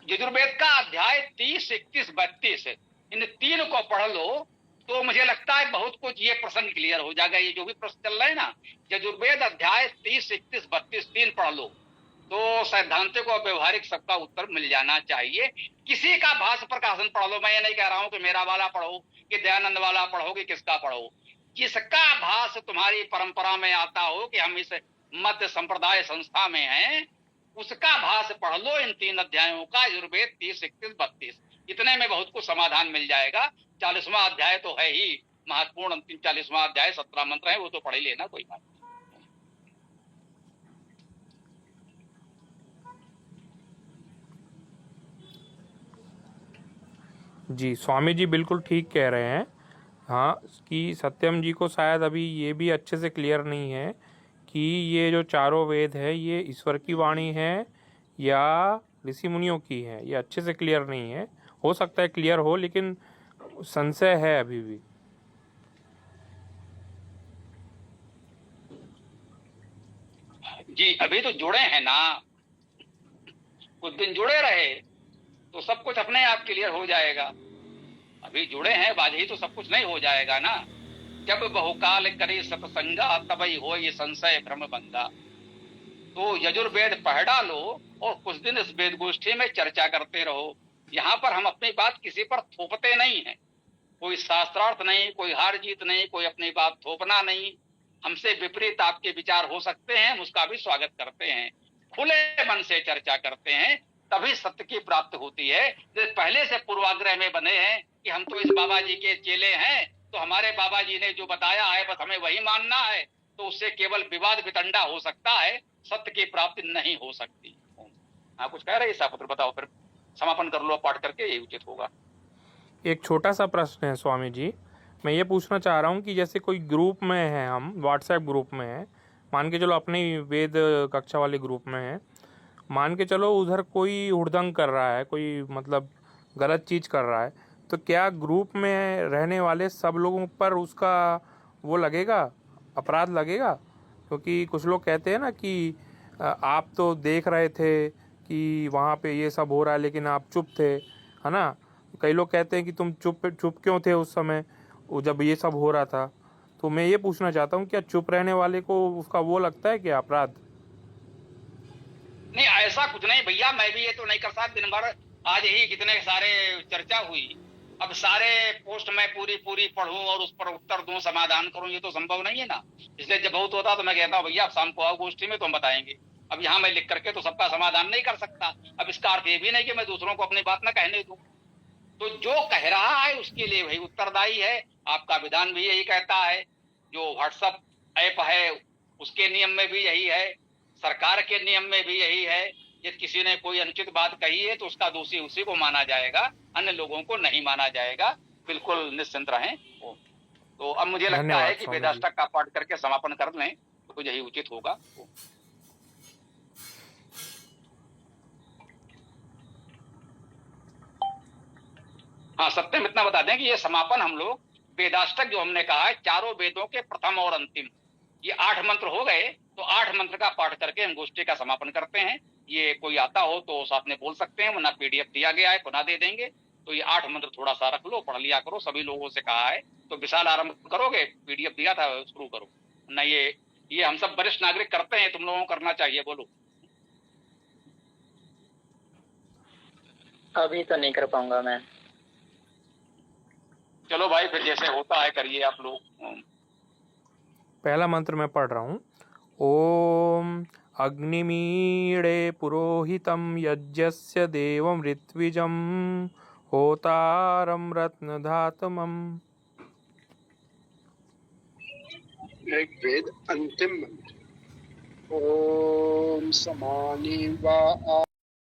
यजुर्वेद का अध्याय 30, 31, 32, इन तीन को पढ़ लो तो मुझे लगता है बहुत कुछ ये प्रसंग क्लियर हो जाएगा। ये जो भी प्रश्न चल रहे हैं ना, यजुर्वेद अध्याय 30, 31, 32 तीन पढ़ लो तो सैद्धांतिक और व्यवहारिक सबका उत्तर मिल जाना चाहिए। किसी का भाष्य प्रकाशन पढ़ लो, मैं ये नहीं कह रहा हूं कि मेरा वाला पढ़ो, कि दयानंद वाला पढ़ो, कि किसका पढ़ो। जिसका भाष्य तुम्हारी परंपरा में आता हो कि हम इस मध्य संप्रदाय संस्था में हैं, उसका भाष्य पढ़ लो इन तीन अध्यायों का, यजुर्वेद 30, 31, 32। इतने में बहुत कुछ समाधान मिल जाएगा। 40वां अध्याय तो है ही महत्वपूर्ण, अंतिम 40वां अध्याय 17 मंत्र है, वो तो पढ़ ही लेना, कोई बात। जी, स्वामी जी बिल्कुल ठीक कह रहे हैं। हाँ, कि सत्यम जी को शायद अभी ये भी अच्छे से क्लियर नहीं है कि ये जो चारों वेद है ये ईश्वर की वाणी है या ऋषि मुनियों की है, ये अच्छे से क्लियर नहीं है। हो सकता है क्लियर हो, लेकिन संशय है अभी भी। जी, अभी तो जुड़े हैं ना, कुछ दिन जुड़े रहे तो सब कुछ अपने आप क्लियर हो जाएगा। अभी जुड़े हैं बाजी तो सब कुछ नहीं हो जाएगा ना। जब बहुकाल करे सत्संगा तबई हो ये संशय भ्रम भंगा। तो यजुर्वेद पढ़ डालो और कुछ दिन इस वेद गोष्ठी में चर्चा करते रहो। यहाँ पर हम अपनी बात किसी पर थोपते नहीं है, कोई शास्त्रार्थ नहीं, कोई हार जीत नहीं, कोई अपनी बात थोपना नहीं। हमसे विपरीत आपके विचार हो सकते हैं, हम उसका भी स्वागत करते हैं, खुले मन से चर्चा करते हैं, तभी सत्य की प्राप्ति होती है। जो पहले से पूर्वाग्रह में बने हैं कि हम तो इस बाबा जी के चेले हैं, तो हमारे बाबा जी ने जो बताया है बस हमें वही मानना है, तो उससे केवल विवाद वितंडा हो सकता है, सत्य की प्राप्ति नहीं हो सकती। हाँ, कुछ कह रहे हैं सापुत्र, बताओ, फिर समापन कर लो, पाठ करके यही उचित होगा। एक छोटा सा प्रश्न है स्वामी जी, मैं ये पूछना चाह रहा हूँ कि जैसे कोई ग्रुप में है, हम व्हाट्सएप ग्रुप में हैं, मान के चलो अपने वेद कक्षा वाले ग्रुप में हैं, मान के चलो उधर कोई हुड़दंग कर रहा है, कोई मतलब गलत चीज़ कर रहा है, तो क्या ग्रुप में रहने वाले सब लोगों पर उसका वो लगेगा, अपराध लगेगा? क्योंकि कुछ लोग कहते हैं ना कि आप तो देख रहे थे कि वहाँ पे ये सब हो रहा है लेकिन आप चुप थे, है ना। कई लोग कहते हैं कि तुम चुप क्यों थे उस समय जब ये सब हो रहा था। तो मैं ये पूछना चाहता हूँ, क्या चुप रहने वाले को उसका वो लगता है कि अपराध? नहीं, ऐसा कुछ नहीं भैया, मैं भी ये तो नहीं कर सकता। दिन भर आज ही कितने सारे चर्चा हुई, अब सारे पोस्ट में पूरी पढ़ूं और उस पर उत्तर दूं, समाधान करूं, ये तो संभव नहीं है ना। इसलिए जब बहुत होता तो मैं कहता हूँ भैया आप शाम को आओ गोष्ठी में, तो हम बताएंगे। अब यहाँ मैं लिख करके तो सबका समाधान नहीं कर सकता। अब इसका अर्थ ये भी नहीं कि मैं दूसरों को अपनी बात न कहने दूं। तो जो कह रहा है उसके लिए वही उत्तरदायी है। आपका विधान भी यही कहता है, जो व्हाट्सएप ऐप है उसके नियम में भी यही है, सरकार के नियम में भी यही है, यदि किसी ने कोई अनुचित बात कही है तो उसका दोषी उसी को माना जाएगा, अन्य लोगों को नहीं माना जाएगा। बिल्कुल निश्चिंत रहें। तो अब मुझे लगता धन्यवाद है कि स्वामी जी। वेदाष्टक का पाठ करके समापन कर लें तो यही उचित होगा। हाँ, सत्यम इतना बता दें कि ये समापन हम लोग वेदाष्टक जो हमने कहा है, चारों वेदों के प्रथम और अंतिम, ये 8 मंत्र हो गए, तो 8 मंत्र का पाठ करके हम गोष्ठी का समापन करते हैं। ये कोई आता हो तो साथ में बोल सकते हैं, वरना पीडीएफ दिया गया है, पुनः दे देंगे। तो ये 8 मंत्र थोड़ा सा रख लो, पढ़ लिया करो, सभी लोगों से कहा है। तो विशाल आरंभ करोगे, पीडीएफ दिया था, शुरू करो ना। ये हम सब वरिष्ठ नागरिक करते हैं, तुम लोगों को करना चाहिए। बोलो। अभी तो नहीं कर पाऊंगा मैं। चलो भाई, फिर जैसे होता है करिए आप लोग। पहला मंत्र मैं पढ़ रहा हूँ। ओम अग्निमीळे पुरोहितं यज्ञस्य देवं ऋत्विजं होतारं रत्नधातमम्। ऋग्वेद अंतिम मंत्र। ओम समानि वा